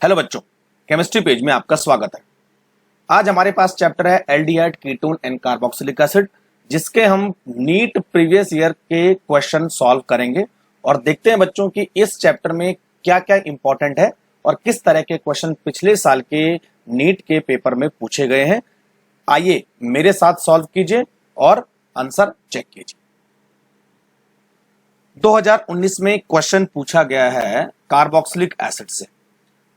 Hello बच्चों, chemistry page में आपका स्वागत है। आज हमारे पास चैप्टर है aldehyde, ketone and carboxylic acid, जिसके हम नीट प्रीवियस ईयर के क्वेश्चन सॉल्व करेंगे और देखते हैं बच्चों कि इस चैप्टर में क्या क्या इंपॉर्टेंट है और किस तरह के क्वेश्चन पिछले साल के नीट के पेपर में पूछे गए हैं। आइए मेरे साथ सॉल्व कीजिए और आंसर चेक कीजिए। 2019 में क्वेश्चन पूछा गया है कार्बोक्सिलिक एसिड से,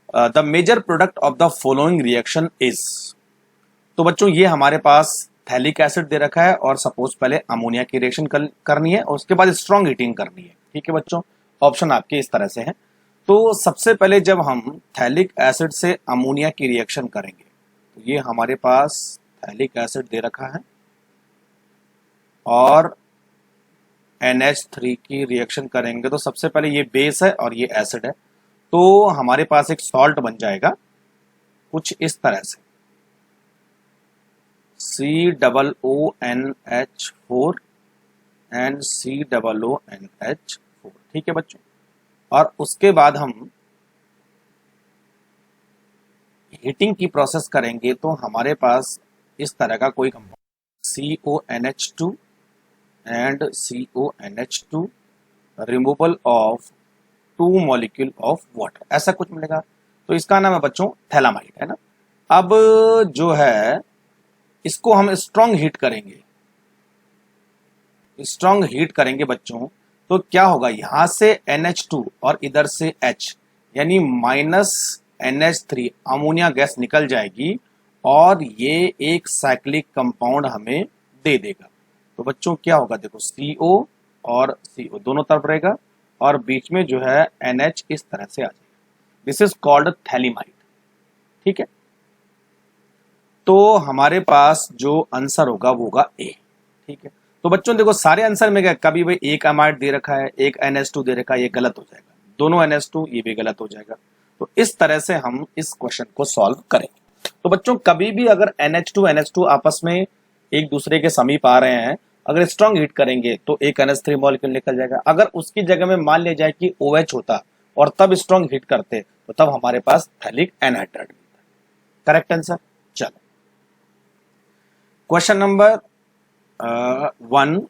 the major product of the following reaction is. तो बच्चों ये हमारे पास थैलिक एसिड दे रखा है और सपोज पहले अमोनिया की रिएक्शन करनी है और उसके बाद स्ट्रॉन्ग हीटिंग करनी है। ठीक है बच्चों, ऑप्शन आपके इस तरह से है। तो सबसे पहले जब हम थैलिक एसिड से अमोनिया की रिएक्शन करेंगे तो ये हमारे पास थैलिक एसिड दे रखा है और NH3 की रिएक्शन करेंगे तो सबसे पहले ये बेस है और ये एसिड है, तो हमारे पास एक सॉल्ट बन जाएगा कुछ इस तरह से COONH4 एंड COONH4। ठीक है बच्चों, और उसके बाद हम हीटिंग की प्रोसेस करेंगे तो हमारे पास इस तरह का कोई compound CONH2 and CONH2 removal of 2 molecule of water, ऐसा कुछ मिलेगा। तो इसका नाम है बच्चों थैलामाइड, है ना। अब जो है इसको हम स्ट्रॉन्ग हीट करेंगे, स्ट्रॉन्ग हीट करेंगे बच्चों, तो क्या होगा, यहां से NH2 और इधर से H यानी माइनस NH3 अमोनिया गैस निकल जाएगी और ये एक साइक्लिक कंपाउंड हमें दे देगा। तो बच्चों क्या होगा, देखो CO और CO दोनों तरफ रहेगा और बीच में जो है NH इस तरह से आ जाएगा। This is called phthalimide. ठीक है, तो हमारे पास जो आंसर होगा वो होगा ए। ठीक है, तो बच्चों देखो सारे आंसर में क्या, कभी भाई एक अमाइड दे रखा है, एक NH2 दे रखा है, ये गलत हो जाएगा, दोनों NH2 ये भी गलत हो जाएगा। तो इस तरह से हम इस क्वेश्चन को सॉल्व करेंगे। तो बच्चों कभी भी अगर NH2 आपस में एक दूसरे के समीप आ रहे हैं, अगर स्ट्रॉन्ग हीट करेंगे तो एक NH3 मॉलिक्यूल निकल जाएगा। अगर उसकी जगह में मान लिया जाए कि OH होता और तब स्ट्रॉन्ग हीट करते तो तब हमारे पास थैलिक एनहाइड्राइड मिलता। Correct answer. चलो क्वेश्चन नंबर 1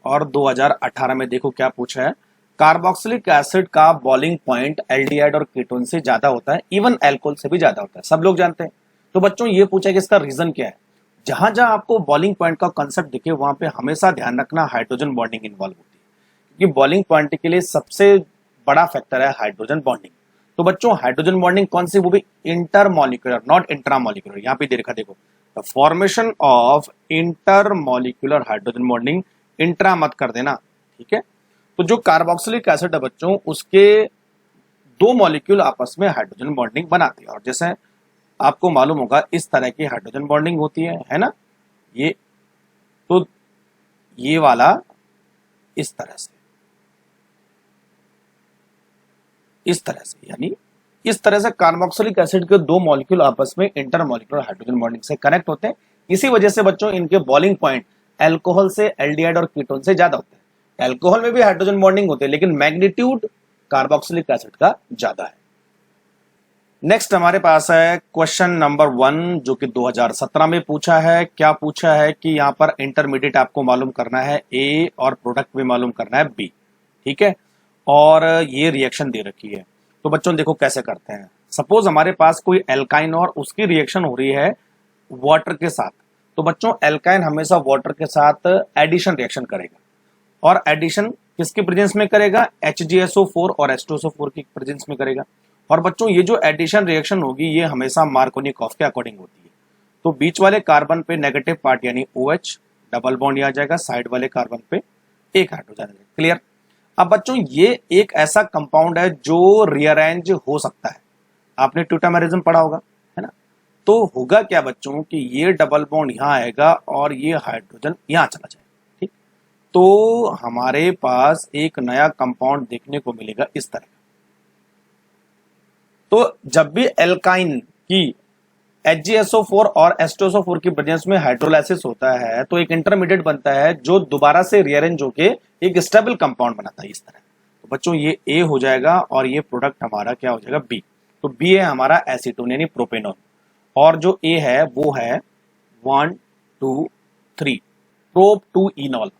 और 2018 में देखो क्या पूछा है। कार्बोक्सिलिक एसिड का बॉइलिंग पॉइंट एल्डिहाइड और कीटोन से ज्यादा होता है, इवन अल्कोहल से भी ज्यादा होता है, सब लोग जानते हैं। तो बच्चों ये पूछा है कि इसका रीजन क्या है। जहां जहां आपको बॉइलिंग पॉइंट का कांसेप्ट दिखे वहां पे हमेशा ध्यान रखना हाइड्रोजन बॉन्डिंग इन्वॉल्व होती है, क्योंकि बॉइलिंग पॉइंट के लिए सबसे बड़ा फैक्टर है हाइड्रोजन बॉन्डिंग। तो बच्चों हाइड्रोजन बॉन्डिंग कौन सी, वो भी इंटरमॉलिक्यूलर, नॉट इंट्रामॉलिक्यूलर। यहाँ पे दे रखा देखो, the formation of intermolecular hydrogen bonding, intra मत कर देना। ठीक है, तो जो कार्बोक्सिलिक एसिड है बच्चों उसके 2 मॉलिक्यूल आपस में हाइड्रोजन बॉन्डिंग बनाते हैं और जैसे आपको मालूम होगा इस तरह की हाइड्रोजन बॉन्डिंग होती है ना, ये तो ये वाला इस तरह से, इस तरह से, यानी इस तरह से कार्बोक्सिलिक एसिड के 2 मॉलिक्यूल आपस में इंटरमॉलिक्यूलर हाइड्रोजन बॉन्डिंग से कनेक्ट होते हैं। इसी वजह से बच्चों इनके बॉइलिंग पॉइंट अल्कोहल से, एल्डिहाइड और कीटोन से ज्यादा होते हैं। अल्कोहल में भी हाइड्रोजन बॉन्डिंग होते हैं लेकिन मैग्नीट्यूड कार्बोक्सिलिक एसिड का ज्यादा है। नेक्स्ट हमारे पास है क्वेश्चन नंबर 1 जो कि 2017 में पूछा है। क्या पूछा है कि यहाँ पर इंटरमीडिएट आपको मालूम करना है ए और प्रोडक्ट भी मालूम करना है बी। ठीक है, और ये रिएक्शन दे रखी है। तो बच्चों देखो कैसे करते हैं। सपोज हमारे पास कोई एल्काइन और उसकी रिएक्शन हो रही है वाटर के साथ, तो बच्चों एल्काइन हमेशा वाटर के साथ एडिशन रिएक्शन करेगा और एडिशन किसके प्रेजेंस में करेगा, HgSO4 और H2SO4 की प्रेजेंस में करेगा। और बच्चों ये जो एडिशन रिएक्शन होगी ये हमेशा मार्कोनिकॉफ के अकॉर्डिंग होती है। तो बीच वाले कार्बन पे नेगेटिव पार्ट यानी OH डबल बॉन्ड आ जाएगा, साइड वाले कार्बन पे एक हाइड्रोजन है। क्लियर। अब बच्चों ये एक ऐसा कंपाउंड है जो रिअरेंज हो सकता है, आपने ट्यूटामेरिज्म पढ़ा होगा, है ना। तो होगा क्या बच्चों कि ये डबल बॉन्ड यहां आएगा और ये हाइड्रोजन यहां चला जाएगा। ठीक, तो हमारे पास एक नया कंपाउंड देखने को मिलेगा इस तरह। तो जब भी एल्काइन की HgSO4 और H2SO4 की प्रेजेंस में हाइड्रोलाइसिस होता है तो एक इंटरमीडिएट बनता है जो दोबारा से रीअरेंज होके एक स्टेबल कंपाउंड बनाता है इस तरह। तो बच्चों ये ए हो जाएगा और ये प्रोडक्ट हमारा क्या हो जाएगा, बी। तो बी है हमारा एसीटोन यानी प्रोपेनॉन, और जो ए है वो है 1 2 3 prop two enol,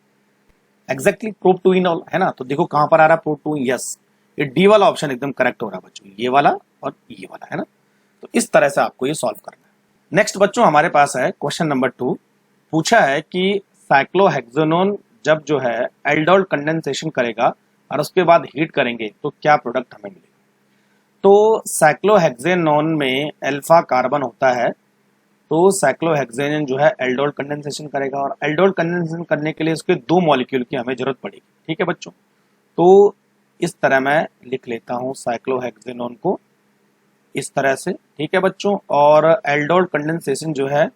exactly prop two enol है ना। तो देखो कहां पर आ रहा है प्रोप टू, यस ये डी वाला ऑप्शन एकदम करेक्ट हो रहा है बच्चों, ये वाला और ये वाला है ना। तो इस तरह से आपको ये सॉल्व करना है। नेक्स्ट बच्चों हमारे पास है क्वेश्चन नंबर 2, पूछा है कि साइक्लोहेक्सेनोन जब जो है एल्डोल कंडेंसेशन करेगा और उसके बाद हीट करेंगे तो क्या प्रोडक्ट हमें मिलेगा। तो साइक्लोहेक्सेनोन में अल्फा कार्बन होता है, तो साइक्लोहेक्सेन जो है एल्डोल कंडेंसेशन करेगा, और एल्डोल कंडेंसेशन करने के लिए उसके 2 मॉलिक्यूल की हमें जरूरत पड़ेगी। ठीक है बच्चों, तो इस तरह मैं लिख लेता हूं साइक्लोहेक्सेनोन को इस तरह से। ठीक है बच्चों, और एल्डोल कंडेंसेशन जो है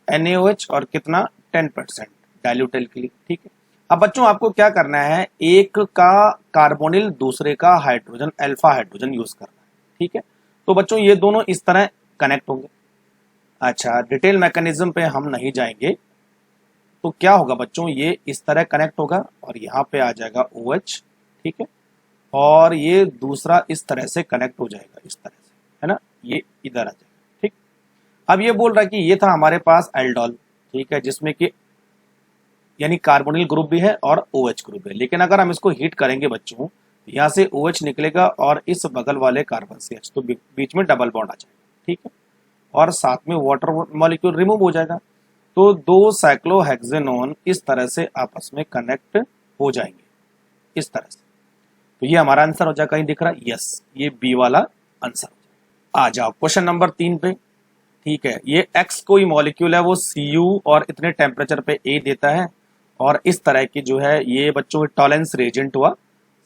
NaOH और कितना 10% डाइल्यूट एल्कली। ठीक है, अब बच्चों आपको क्या करना है, एक का कार्बोनिल दूसरे का हाइड्रोजन अल्फा हाइड्रोजन यूज करना है। ठीक है, तो बच्चों ये दोनों इस तरह कनेक्ट होंगे। अच्छा, डिटेल मैकेनिज्म पे हम नहीं जाएंगे, तो क्या होगा बच्चों, ये इस तरह कनेक्ट होगा और यहाँ पे आ जाएगा OH। ठीक है, और ये दूसरा इस तरह से कनेक्ट हो जाएगा इस तरह से, है ना, ये इधर आ जाएगा। ठीक, अब ये बोल रहा है कि ये था हमारे पास एल्डोल, ठीक है, जिसमें कि यानी कार्बोनिल ग्रुप भी है और OH ग्रुप है, लेकिन अगर हम इसको हीट करेंगे बच्चों, यहाँ से OH निकलेगा और इस बगल वाले कार्बन से H, तो बीच में डबल बॉन्ड आ जाएगा। ठीक है, और साथ में वाटर मॉलिक्यूल रिमूव हो जाएगा, तो 2 साइक्लोहेक्सेनोन इस तरह से आपस में कनेक्ट हो जाएंगे इस तरह से। तो ये हमारा आंसर हो जाएगा, कहीं दिख रहा है, यस ये बी वाला आंसर हो जाएगा। आ जाओ क्वेश्चन नंबर 3 पे। ठीक है, ये X कोई मॉलिक्यूल है, वो Cu और इतने टेम्परेचर पे A देता है, और इस तरह की जो है ये बच्चों टॉलेंस रेजेंट हुआ,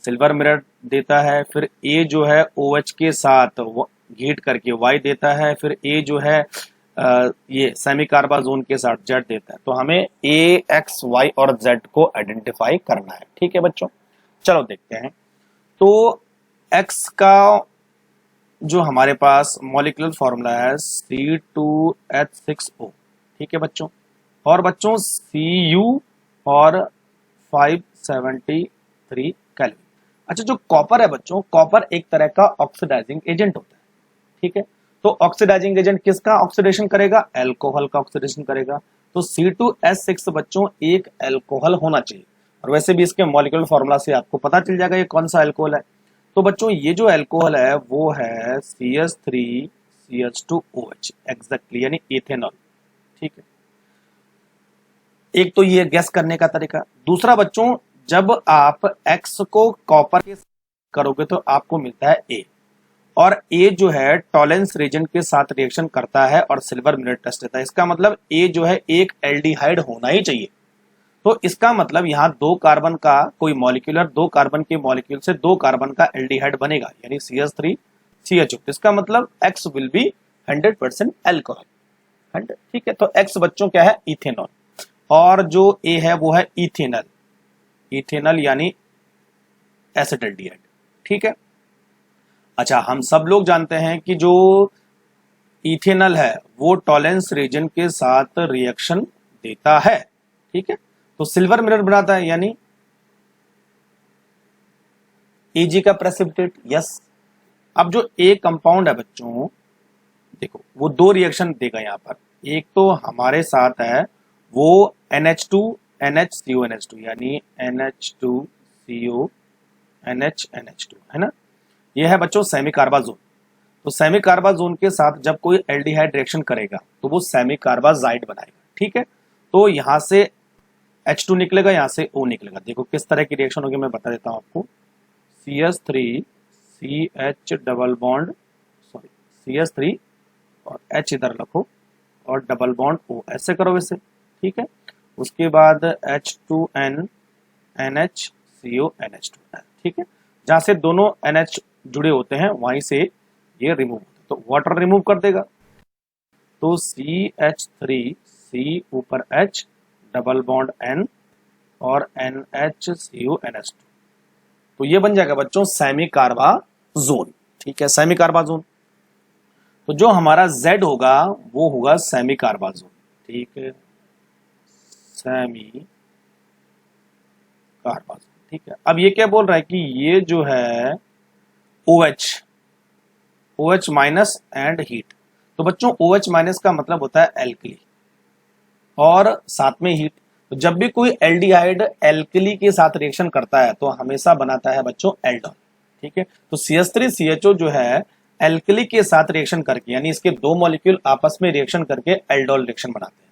सिल्वर मिरर देता है, फिर A जो है OH के साथ हीट करके Y देता है, फिर A जो है ये सेमी कार्बाजोन के साथ Z देता है। तो हमें A, X, Y और Z को आइडेंटिफाई करना है। ठीक है बच्चों, चलो देखते हैं। तो X का जो हमारे पास मॉलिक्यूलर फॉर्मूला है C2H6O। ठीक है बच्चों, और बच्चों Cu और 573 केल्विन। अच्छा, जो कॉपर है बच्चों, कॉपर एक तरह का ऑक्सीडाइजिंग एजेंट होता है। ठीक है, तो ऑक्सीडाइजिंग एजेंट किसका ऑक्सीडेशन करेगा, अल्कोहल का ऑक्सीडेशन करेगा। तो C2H6 बच्चों एक अल्कोहल होना चाहिए, और वैसे भी इसके मॉलिक्यूलर फॉर्मूला से आपको पता चल जाएगा ये कौन सा अल्कोहल है। तो बच्चों ये जो अल्कोहल है वो है CH3CH2OH एग्जैक्टली, यानी इथेनॉल। ठीक है, एक तो ये गैस करने का तरीका। दूसरा बच्चों, जब आप X को कॉपर के करोगे तो आपको मिलता है A, और A जो है टॉलेंस रेजेंट के साथ रिएक्शन करता है और सिल्वर मिरर टेस्ट देता है। इसका मतलब A जो है एक एल्डिहाइड होना ही चाहिए। तो इसका मतलब यहाँ 2 कार्बन का कोई मॉलिक्यूलर, 2 कार्बन के मॉलिक्यूल से 2 कार्बन का एल्डिहाइड बनेगा, यानी CH3CHO। इसका मतलब X विल बी 100% अल्कोहल। ठीक है, तो X बच्चों क्या है, इथेनॉल, और जो A है वो है इथेनल, इथेनल यानी एसिटाल्डिहाइड। ठीक है, अच्छा हम सब लोग जानते हैं कि जो इथेनल है वो टॉलेंस रीजन के साथ रिएक्शन देता है। ठीक है, तो सिल्वर मिरर बनाता है, यानी Ag का प्रेसिपिटेट, यस। अब जो A कंपाउंड है बच्चों, देखो वो 2 रिएक्शन देगा यहाँ पर। एक तो हमारे साथ है वो NH2 NH NH2 यानी NH2CO NH है ना, ये है बच्चों सेमी कार्बाजोन। तो सेमी कार्बाजोन के साथ जब कोई एल्डिहाइड रिएक्शन करेगा तो वो सेमी कार्बाजाइड बनाएगा। ठीक है, तो यहां से H2 निकलेगा, यहां से O निकलेगा। देखो किस तरह की रिएक्शन होगी, मैं बता देता हूं आपको। CH3 CH double bond, sorry CH3 और H इधर रखो और डबल बॉन्ड O, ऐसे करो वैसे। ठीक है, उसके बाद H2N NHCO NH2। ठीक है, जहां से दोनों NH जुड़े होते हैं वहीं से ये रिमूव होता है, तो वाटर रिमूव कर देगा। तो CH3C ऊपर H डबल बॉन्ड N और NHCO NH2, तो ये बन जाएगा बच्चों सेमी कार्बाजोन। ठीक है, सेमी कार्बाजोन। तो जो हमारा Z होगा वो होगा सेमी कार्बाजोन। ठीक है, सेमी कार्बाजोन। ठीक है, अब ये क्या बोल रहा है कि ये जो है OH OH minus and heat. तो बच्चों OH माइनस का मतलब होता है एल्कली और साथ में हीट। तो जब भी कोई एल्डिहाइड एल्कली के साथ रिएक्शन करता है तो हमेशा बनाता है बच्चों एल्डोल। ठीक है, तो CH3CHO जो है एल्कली के साथ रिएक्शन करके, यानी इसके दो मॉलिक्यूल आपस में रिएक्शन करके एल्डोल रिएक्शन बनाते हैं।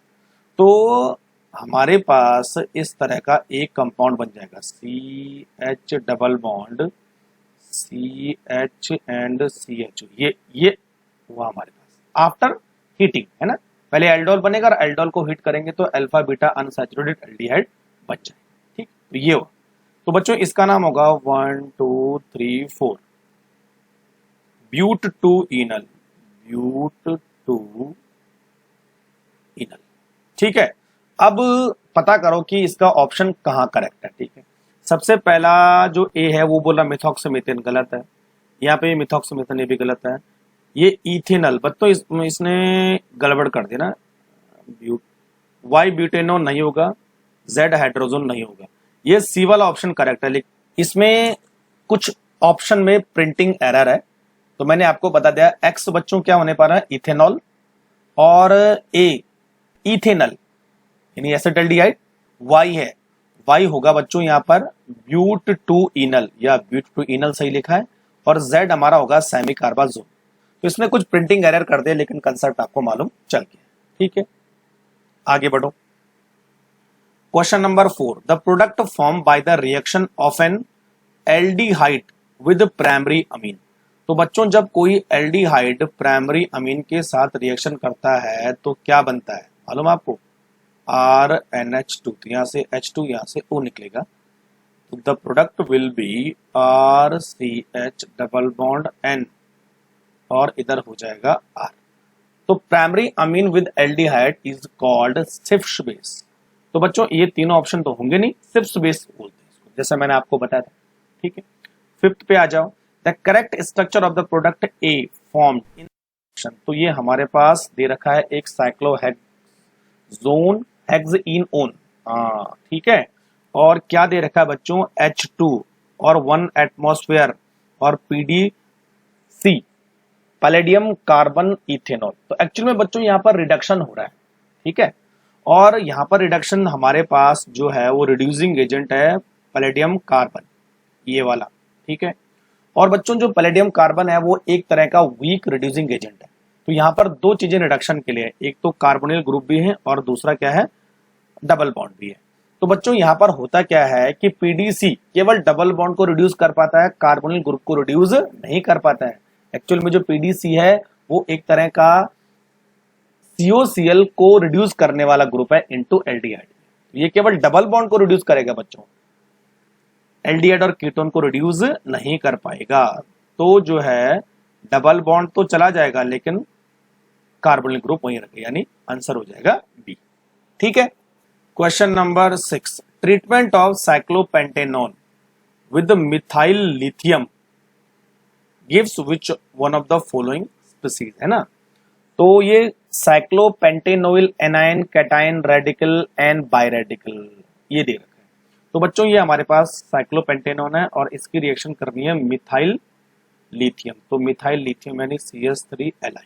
तो हमारे पास इस तरह का एक कंपाउंड बन जाएगा CH double bond CH and CHO। ये हुआ हमारे पास आफ्टर हीटिंग, है ना। पहले एल्डोल बनेगा और एल्डोल को हीट करेंगे तो अल्फा बीटा अनसैचुरेटेड एल्डिहाइड बन जाए। ठीक, तो ये हुआ। तो बच्चों इसका नाम होगा 1 2 3 4 ब्यूट टू इनल, ब्यूट टू इनल। ठीक है, अब पता करो कि इसका ऑप्शन कहाँ करेक्ट है। ठीक है, सबसे पहला जो ए है वो बोला मिथॉक्सोमीथेन, गलत है। यहाँ पे मिथॉक्सोमीथेन ये भी गलत है। ये इथेनॉल तो इसने गड़बड़ कर दी ना, वाई ब्यूटेनॉल नहीं होगा, जेड हाइड्रोजन नहीं होगा। ये सी वाला ऑप्शन करेक्ट है, लेकिन इसमें कुछ ऑप्शन में प्रिंटिंग एरर है। तो मैंने आपको बता दिया एक्स बच्चों क्या होने पा रहा है इथेनॉल, और ए इथेनॉल यानी एसिटाल्डिहाइड, वाई है, वाई होगा बच्चों यहाँ पर ब्यूट टू इनल या ब्यूट टू इनल सही लिखा है, और जेड हमारा होगा सेमी कार्बाजोन। तो इसमें कुछ प्रिंटिंग एरर कर दे, लेकिन कंसेप्ट आपको मालूम चल गया। ठीक है, आगे बढ़ो। Question number 4, the product form by the reaction of N aldehyde with primary amine. तो बच्चों जब कोई एल्डिहाइड प्राइमरी अमीन के साथ रिएक्शन करता है तो क्या बनता है मालूम आपको, RNH2। तो यहां से H2, यहां से O निकलेगा। तो the product will be RCH double bond N और इधर हो जाएगा R। तो primary amine with aldehyde is called Schiff's base. तो बच्चों ये तीनों ऑप्शन तो होंगे नहीं, सिफ्स बेस बोलते हैं इसको, जैसे मैंने आपको बताया था। ठीक है, फिफ्थ पे आ जाओ। The correct structure of the product A formed in. तो ये हमारे पास दे रखा है एक साइक्लोहेक्सोन हेक्सइनोन, ठीक है। और क्या दे रखा है बच्चों H2 और 1 एटमॉस्फेयर और PDC पैलेडियम कार्बन इथेनॉल। तो एक्चुअल में बच्चों यहाँ पर रिडक्शन हो रहा है। ठीक है, और यहाँ पर रिडक्शन हमारे पास जो है वो रिड्यूसिंग एजेंट है पैलेडियम कार्बन, ये वाला। ठीक है, और बच्चों जो पैलेडियम कार्बन है वो एक तरह का वीक रिड्यूसिंग एजेंट है। तो यहाँ पर दो चीजें रिडक्शन के लिए, एक तो कार्बोनिल ग्रुप भी है और दूसरा क्या है डबल बॉन्ड भी है। तो बच्चों यहाँ पर होता क्या है कि PDC केवल डबल बॉन्ड को रिड्यूस कर पाता है, कार्बोनिल ग्रुप को रिड्यूस नहीं कर पाता है। एक्चुअल में जो PDC है वो एक तरह का COCl को रिड्यूस करने वाला ग्रुप है इनटू एल्डिहाइड। ये केवल डबल बॉन्ड को रिड्यूस करेगा बच्चों, एल्डिहाइड और कीटोन को रिड्यूस नहीं कर पाएगा। तो जो है डबल बॉन्ड तो चला जाएगा लेकिन कार्बोनिल ग्रुप वहीं रखेगा, यानी आंसर हो जाएगा बी। ठीक है, question number 6, treatment of cyclopentanone with methyl lithium gives which one of the following species, है ना। तो ये cyclopentanoyl anion cation radical and biradical ये दे रखा है। तो बच्चों ये हमारे पास साइक्लोपेंटेनोन है और इसकी रिएक्शन करनी है मिथाइल लिथियम। तो मिथाइल लिथियम यानी CH3Li।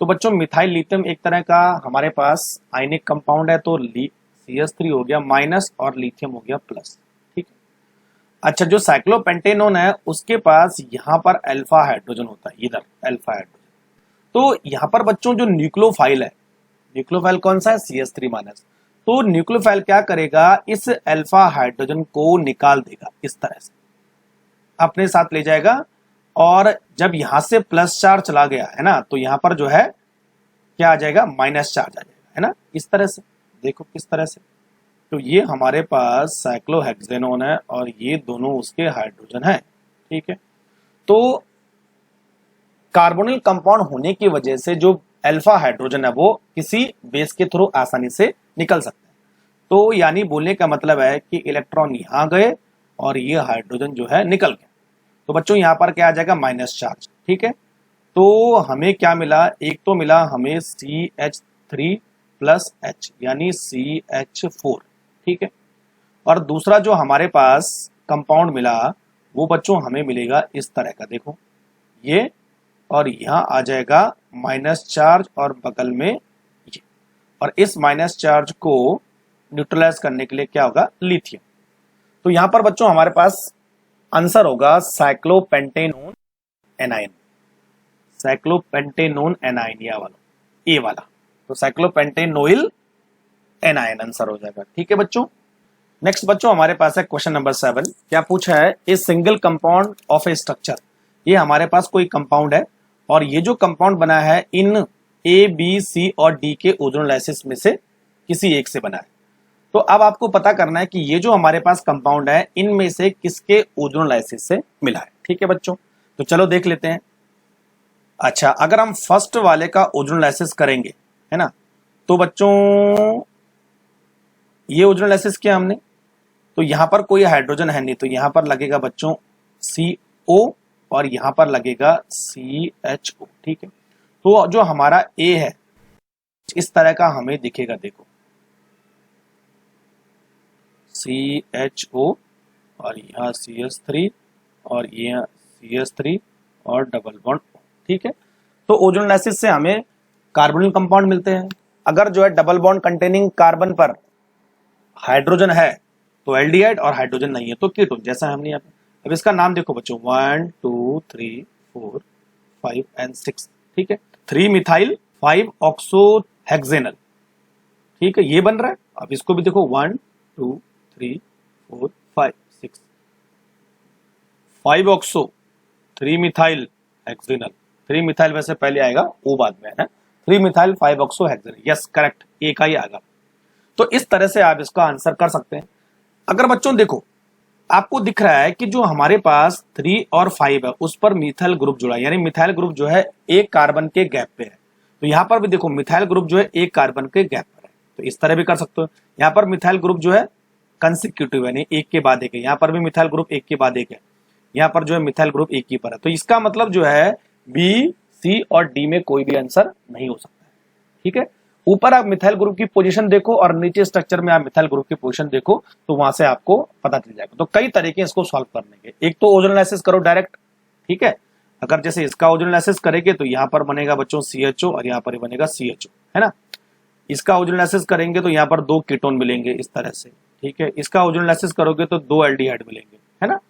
तो बच्चों मिथाइल लिथियम एक तरह का हमारे पास आयनिक कंपाउंड है, तो CH3 हो गया माइनस और लिथियम हो गया प्लस। ठीक है, अच्छा जो साइक्लोपेंटेनोन है उसके पास यहाँ पर अल्फा हाइड्रोजन होता है, इधर अल्फा हाइड्रोजन। तो यहाँ पर बच्चों जो न्यूक्लियोफाइल है, न्यूक्लियोफाइल कौन सा है CH3 माइनस। तो न्यूक्लियोफाइल क्या करेगा, इस अल्फा हाइड्रोजन को निकाल देगा, इस तरह से अपने साथ ले जाएगा। और जब यहां से प्लस चार्ज चला गया है ना, तो यहां पर जो है क्या आ जाएगा माइनस चार्ज आ जाएगा, है ना। इस तरह से देखो किस तरह से। तो ये हमारे पास साइक्लोहेक्सेनोन है और ये दोनों उसके हाइड्रोजन है। ठीक है, तो कार्बोनिल कंपाउंड होने की वजह से जो अल्फा हाइड्रोजन है वो किसी बेस के थ्रू आसानी से निकल सकता है। तो यानी बोलने का मतलब है कि इलेक्ट्रॉन यहां गए और ये हाइड्रोजन जो है निकल गया। तो बच्चों यहां पर क्या आ जाएगा माइनस चार्ज। ठीक है, तो हमें क्या मिला, एक तो मिला हमें CH3 प्लस H यानी CH4। ठीक है, और दूसरा जो हमारे पास कंपाउंड मिला वो बच्चों हमें मिलेगा इस तरह का, देखो ये और यहाँ आ जाएगा माइनस चार्ज और बगल में ये, और इस माइनस चार्ज को न्यूट्रलाइज करने के लिए क्या होगा, लिथियम। तो यहां पर बच्चों हमारे पास आंसर होगा साइक्लोपेंटेनोन एनायन, साइक्लोपेंटेनोन एनायन, या वाला ए वाला, तो साइक्लोपेंटेनोइल एनायन आंसर हो जाएगा। ठीक है बच्चों। नेक्स्ट बच्चों हमारे पास है क्वेश्चन नंबर 7। क्या पूछा है, a single compound of A structure. ये हमारे पास कोई कंपाउंड है और ये जो कंपाउंड बना है इन ए बी सी और डी के ओजोनोलाइसिस में से किसी एक से बना है। तो अब आपको पता करना है कि ये जो हमारे पास कंपाउंड है इनमें से किसके ओजोनोलाइसिस से मिला है। ठीक है बच्चों, तो चलो देख लेते हैं। अच्छा, अगर हम फर्स्ट वाले का ओजोनोलाइसिस करेंगे, है ना, तो बच्चों ये ओजोनोलाइसिस किया हमने, तो यहां पर कोई हाइड्रोजन है नहीं, तो यहां पर लगेगा बच्चों CO और यहां पर लगेगा CHO। ठीक है, तो जो हमारा A है इस तरह का हमें दिखेगा, देखो CHO और यहाँ CH3 और ये CH3 और डबल बॉन्ड। ठीक है, तो ओजोनोलाइसिस से हमें कार्बोनिल कंपाउंड मिलते हैं। अगर जो है डबल बॉन्ड कंटेनिंग कार्बन पर हाइड्रोजन है तो एल्डिहाइड, और हाइड्रोजन नहीं है तो कीटोन, जैसा हमने यहाँ पे। अब इसका नाम देखो बच्चों, 1 2 3 4 5 एंड 6। ठीक है, 3 मिथाइल 5 ऑक्सोहेक्सेनल। ठीक है, ये बन रहा है। अब इसको भी देखो 1 2 3 4 5 6, 5 ऑक्सो 3 मिथाइल हेक्सेनल। 3 मिथाइल वैसे पहले आएगा, वो बाद में है ना। 3 methyl 5 oxo hexanal, yes correct, एक ही आएगा। तो इस तरह से आप इसका आंसर कर सकते हैं। अगर बच्चों देखो आपको दिख रहा है कि जो हमारे पास 3 और 5 है उस पर मिथाइल ग्रुप जुड़ा है, यानी मिथाइल ग्रुप जो है एक कार्बन के गैप पे है, तो यहां पर भी देखो मिथाइल ग्रुप जो है एक कार्बन के गैप पर है, तो इस तरह भी कर सकते हो। यहाँ पर मिथाइल ग्रुप जो है कंसेक्यूटिव, यानी एक के बाद एक है, यहाँ पर भी मिथाइल ग्रुप एक के बाद एक है, यहाँ पर जो है मिथाइल ग्रुप एक ही पर है। तो इसका मतलब जो है बी सी और डी में कोई भी आंसर नहीं हो सकता है। ठीक है, ऊपर आप मिथाइल ग्रुप की पोजीशन देखो और नीचे स्ट्रक्चर में आप मिथाइल ग्रुप की पोजीशन देखो, तो वहां से आपको पता चल जाएगा। तो कई तरीके इसको सॉल्व करने के, एक तो ओजोनोलाइसिस करो डायरेक्ट। ठीक है, अगर जैसे इसका ओजोनोलाइसिस करेंगे तो यहाँ पर बनेगा बच्चों CHO और यहाँ पर बनेगा CHO, है ना। इसका ओजोनोलाइसिस करेंगे तो यहाँ पर 2 कीटोन मिलेंगे इस तरह से। ठीक है, इसका ओजोनोलाइसिस करोगे तो 2 एल्डिहाइड मिलेंगे, है ना।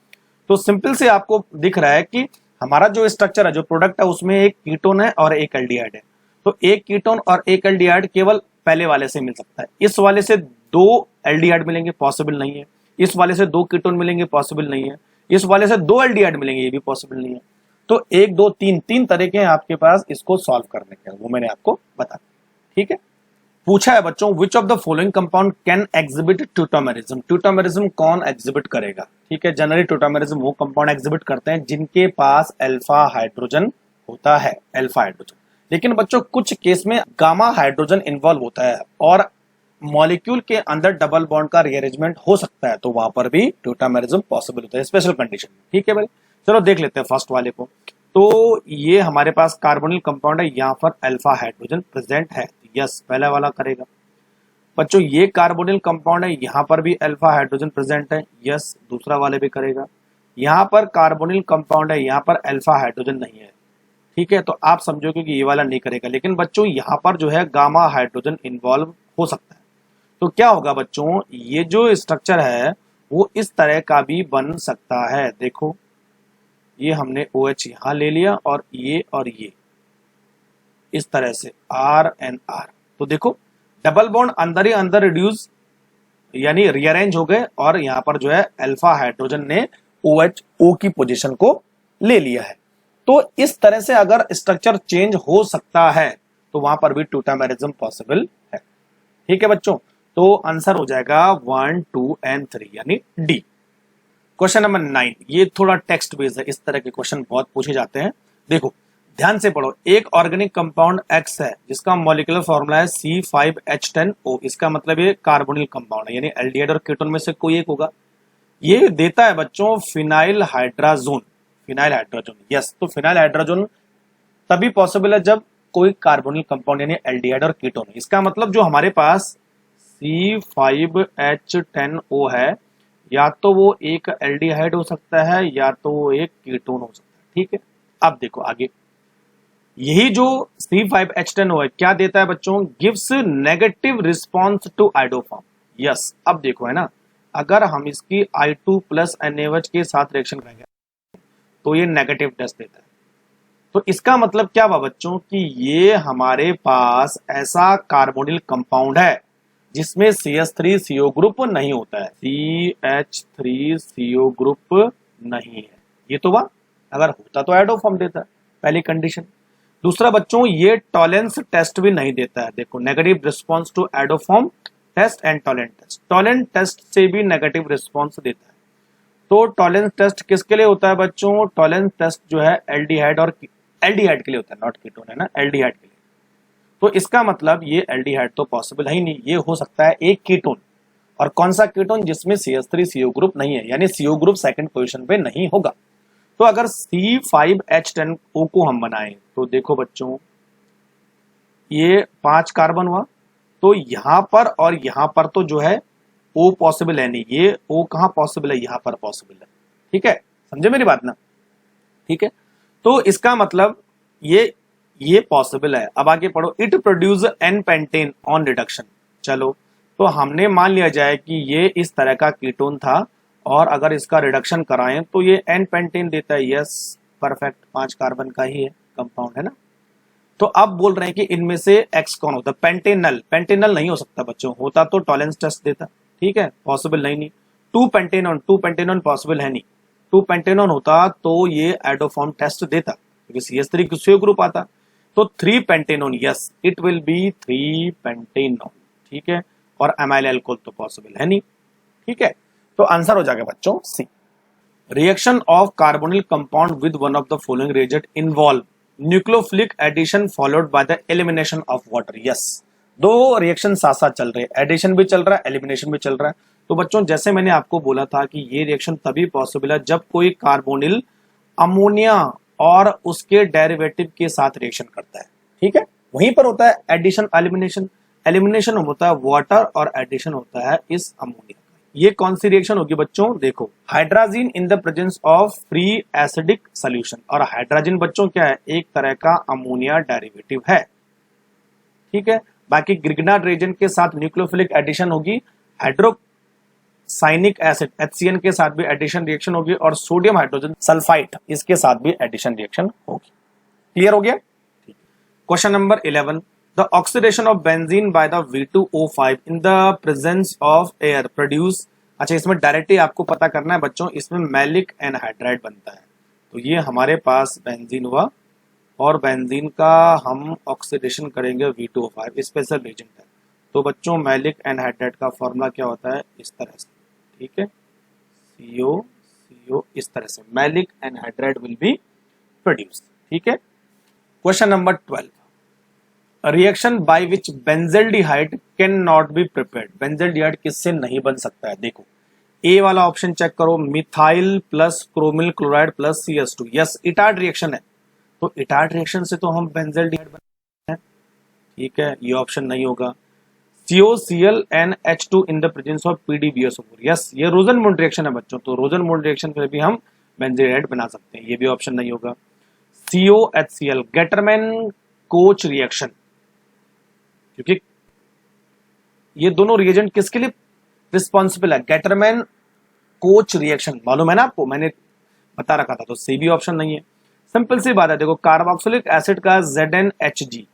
तो सिंपल से आपको दिख रहा है कि हमारा जो स्ट्रक्चर है, जो प्रोडक्ट है, उसमें एक कीटोन है और एक एल्डिहाइड है। तो एक कीटोन और एक एल्डिहाइड केवल पहले वाले से मिल सकता है। इस वाले से 2 एल्डिहाइड मिलेंगे, पॉसिबल नहीं है। इस वाले से 2 कीटोन मिलेंगे, पॉसिबल नहीं है। इस वाले से 2 एल्डिहाइड मिलेंगे, ये भी पॉसिबल नहीं है। तो 1 2 3 तरीके हैं आपके पास इसको सॉल्व करने के, वो मैंने आपको बता दिया। ठीक है, पूछा है बच्चों which of the following compound can exhibit tautomerism. Tautomerism कौन एग्जिबिट करेगा। ठीक है, जनरली ट्यूटोमेरिज्म वो कंपाउंड एग्जिबिट करते हैं जिनके पास अल्फा हाइड्रोजन होता है, अल्फा हाइड्रोजन। लेकिन बच्चों कुछ केस में गामा हाइड्रोजन इन्वॉल्व होता है और मॉलिक्यूल के अंदर डबल बॉन्ड का रीअरेंजमेंट हो सकता है, तो वहां पर भी ट्यूटोमेरिज्म पॉसिबल होता है स्पेशल कंडीशन में। ठीक है भाई, चलो देख लेते हैं फर्स्ट वाले को। तो ये हमारे पास कार्बोनिल कंपाउंड है, यहाँ पर अल्फा हाइड्रोजन प्रेजेंट है, यस पहला वाला करेगा। बच्चों ये कार्बोनिल कंपाउंड है, यहाँ पर भी अल्फा हाइड्रोजन प्रेजेंट है, यस दूसरा वाले भी करेगा। यहाँ पर कार्बोनिल कंपाउंड है, यहाँ पर अल्फा हाइड्रोजन नहीं है। ठीक है, तो आप समझोगे कि ये वाला नहीं करेगा। लेकिन बच्चों यहाँ पर जो है गामा हाइड्रोजन इन्वॉल्व हो सकता है, तो क्या होगा बच्चों, ये जो स्ट्रक्चर है वो इस तरह का भी बन सकता है। देखो ये हमने OH यहाँ ले लिया और ये इस तरह से RNR, तो देखो डबल बॉन्ड अंदर ही अंदर रिड्यूस यानी रीअरेंज हो गए और यहाँ पर जो है अल्फा हाइड्रोजन ने OHO की पोजीशन को ले लिया है। तो इस तरह से अगर स्ट्रक्चर चेंज हो सकता है तो वहां पर भी ट्यूटोमेरिज्म पॉसिबल है। ठीक है बच्चों, तो आंसर हो जाएगा 1 2 एंड 3 यानी डी। क्वेश्चन नंबर 9, ये थोड़ा टेक्स्ट बेस्ड है, इस तरह के क्वेश्चन बहुत पूछे जाते हैं। देखो ध्यान से पढ़ो, एक ऑर्गेनिक कंपाउंड X है जिसका मॉलिक्यूलर फॉर्मूला है C5H10O। इसका मतलब ये कार्बोनिल कंपाउंड है, यानी एल्डिहाइड और कीटोन में से कोई एक होगा। ये देता है बच्चों phenyl hydrazone, phenyl hydrogen, yes. तो फिनाइल हाइड्रोजन तभी पॉसिबल है जब कोई कार्बोनिल कंपाउंड यानी एल्डिहाइड और कीटोन है। इसका मतलब जो हमारे पास C5H10O है, या तो वो एक एल्डिहाइड हो सकता है या तो वो एक कीटोन हो सकता है। ठीक है, अब देखो आगे यही जो C5H10O है क्या देता है बच्चों, gives negative response to iodoform. Yes, अब देखो है ना, अगर हम इसकी I2 प्लस NaOH के साथ रिएक्शन करेंगे तो ये नेगेटिव टेस्ट देता है। तो इसका मतलब क्या हुआ बच्चों कि ये हमारे पास ऐसा कार्बोनिल कंपाउंड है जिसमें CH3CO ग्रुप नहीं होता है, CH3CO ग्रुप नहीं है। ये तो हुआ, अगर होता तो आइडोफॉर्म देता है, पहली कंडीशन। दूसरा बच्चों, ये टॉलेंस टेस्ट भी नहीं देता है। देखो, negative response to iodoform test and Tollens test, Tollens test से भी नेगेटिव रिस्पॉन्स देता है। तो टॉलेंस टेस्ट किसके लिए होता है बच्चों, टॉलेंस टेस्ट जो है एल्डिहाइड और एल्डिहाइड के लिए होता है, नॉट कीटोन है ना, एल्डिहाइड के लिए। तो इसका मतलब ये एल्डिहाइड तो पॉसिबल है ही नहीं, ये हो सकता है एक कीटोन। और कौन सा कीटोन, जिसमें CH3CO ग्रुप नहीं है, यानी CO ग्रुप सेकंड पोजीशन पे नहीं होगा। तो अगर C5H10O को हम बनाएं तो देखो बच्चों, ये 5 कार्बन हुआ, तो यहां पर और यहां पर तो जो है O पॉसिबल है नहीं, ये O कहां पॉसिबल है, यहां पर पॉसिबल है। ठीक है, समझे मेरी बात ना, ठीक है। तो इसका मतलब ये पॉसिबल है। अब आगे पढ़ो, it produce N pentane on reduction. चलो, तो हमने मान लिया जाए कि ये इस तरह का कीटोन था और अगर इसका रिडक्शन कराएं तो ये N पेंटेन देता है। यस, परफेक्ट, 5 कार्बन का ही है कंपाउंड है ना। तो अब बोल रहे हैं कि इनमें से X कौन होता है, पेंटेनल। पेंटेनल नहीं हो सकता बच्चों, होता तो टॉलेंस टेस्ट देता, ठीक है, पॉसिबल नहीं। 2 पेंटेनॉन पॉसिबल है नहीं, 2 पेंटेनॉन होता तो ये आइडोफॉर्म टेस्ट देता, क्योंकि CH3CO ग्रुप आता। तो 3 pentanone, yes, it will be 3 pentanone, ठीक है। और एमाइल अल्कोहल तो पॉसिबल है नहीं, ठीक है। तो आंसर हो जाएगा बच्चों C. Reaction of carbonyl compound with one of the following reagent involve nucleophilic addition followed by the elimination of water. Yes, दो रिएक्शन साथ साथ चल रहे हैं, एडिशन भी चल रहा है, एलिमिनेशन भी चल रहा है। तो बच्चों, जैसे मैंने आपको बोला था कि ये रिएक्शन तभी पॉसिबल है जब कोई कार्बोनिल अमोनिया और उसके डेरिवेटिव के साथ रिएक्शन करता है, ठीक है। वहीं पर होता है एडिशन एलिमिनेशन, एलिमिनेशन होता है वाटर और एडिशन होता है इस अमोनिया। ये कौन सी रिएक्शन होगी बच्चों, देखो, hydrogen in the presence of free acidic solution. और हाइड्रोजन बच्चों क्या है, एक तरह का अमोनिया डेरिवेटिव है, ठीक है। बाकी ग्रिग्नार्ड रिएजेंट के साथ न्यूक्लियोफिलिक एडिशन होगी, हाइड्रोक्साइनिक एसिड HCN के साथ भी एडिशन रिएक्शन होगी, और सोडियम हाइड्रोजन सल्फाइड इसके साथ भी एडिशन रिएक्शन होगी। क्लियर हो गया। Question number 11, the oxidation of benzene by the V2O5 in the presence of air produce। अच्छा, इसमें डायरेक्टली आपको पता करना है बच्चों, इसमें मैलिक एनहाइड्राइड बनता है। तो ये हमारे पास बेंजीन हुआ और बेंजीन का हम ऑक्सीडेशन करेंगे V2O5, स्पेशल रिएजेंट है। तो बच्चों, मैलिक एनहाइड्राइड का फॉर्मूला क्या होता है, इस तरह से, ठीक है, CO इस तरह से maleic anhydride will be produce, ठीक है। Question number 12, reaction by which benzaldehyde can not be prepared. Benzaldehyde किससे नहीं बन सकता है, देखो, ए वाला ऑप्शन चेक करो, methyl plus chromyl chloride plus CH2। Yes, Etard reaction है, तो इटार्ड रिएक्शन से तो हम बेंजल्डिहाइड बनाते हैं, ठीक है, ये ऑप्शन नहीं होगा। COCl and H2 in the presence of PDBSO4। Yes, ये रोजनमुंड रिएक्शन है बच्चों, तो रोजनमुंड रिएक्शन पे भी हम बेंजल्डिहाइड बना सकते हैं, ये भी ऑप्शन नहीं होगा। COHCl गेटरमैन कोच रिएक्शन, क्योंकि ये दोनों रिएजेंट किसके लिए रिस्पॉन्सिबल है, गेटरमैन कोच रिएक्शन, मालूम है ना आपको, मैंने बता रखा था। तो सी भी ऑप्शन नहीं है, सिंपल सी बात है। देखो, कार्बोक्सिलिक एसिड का ZnHg,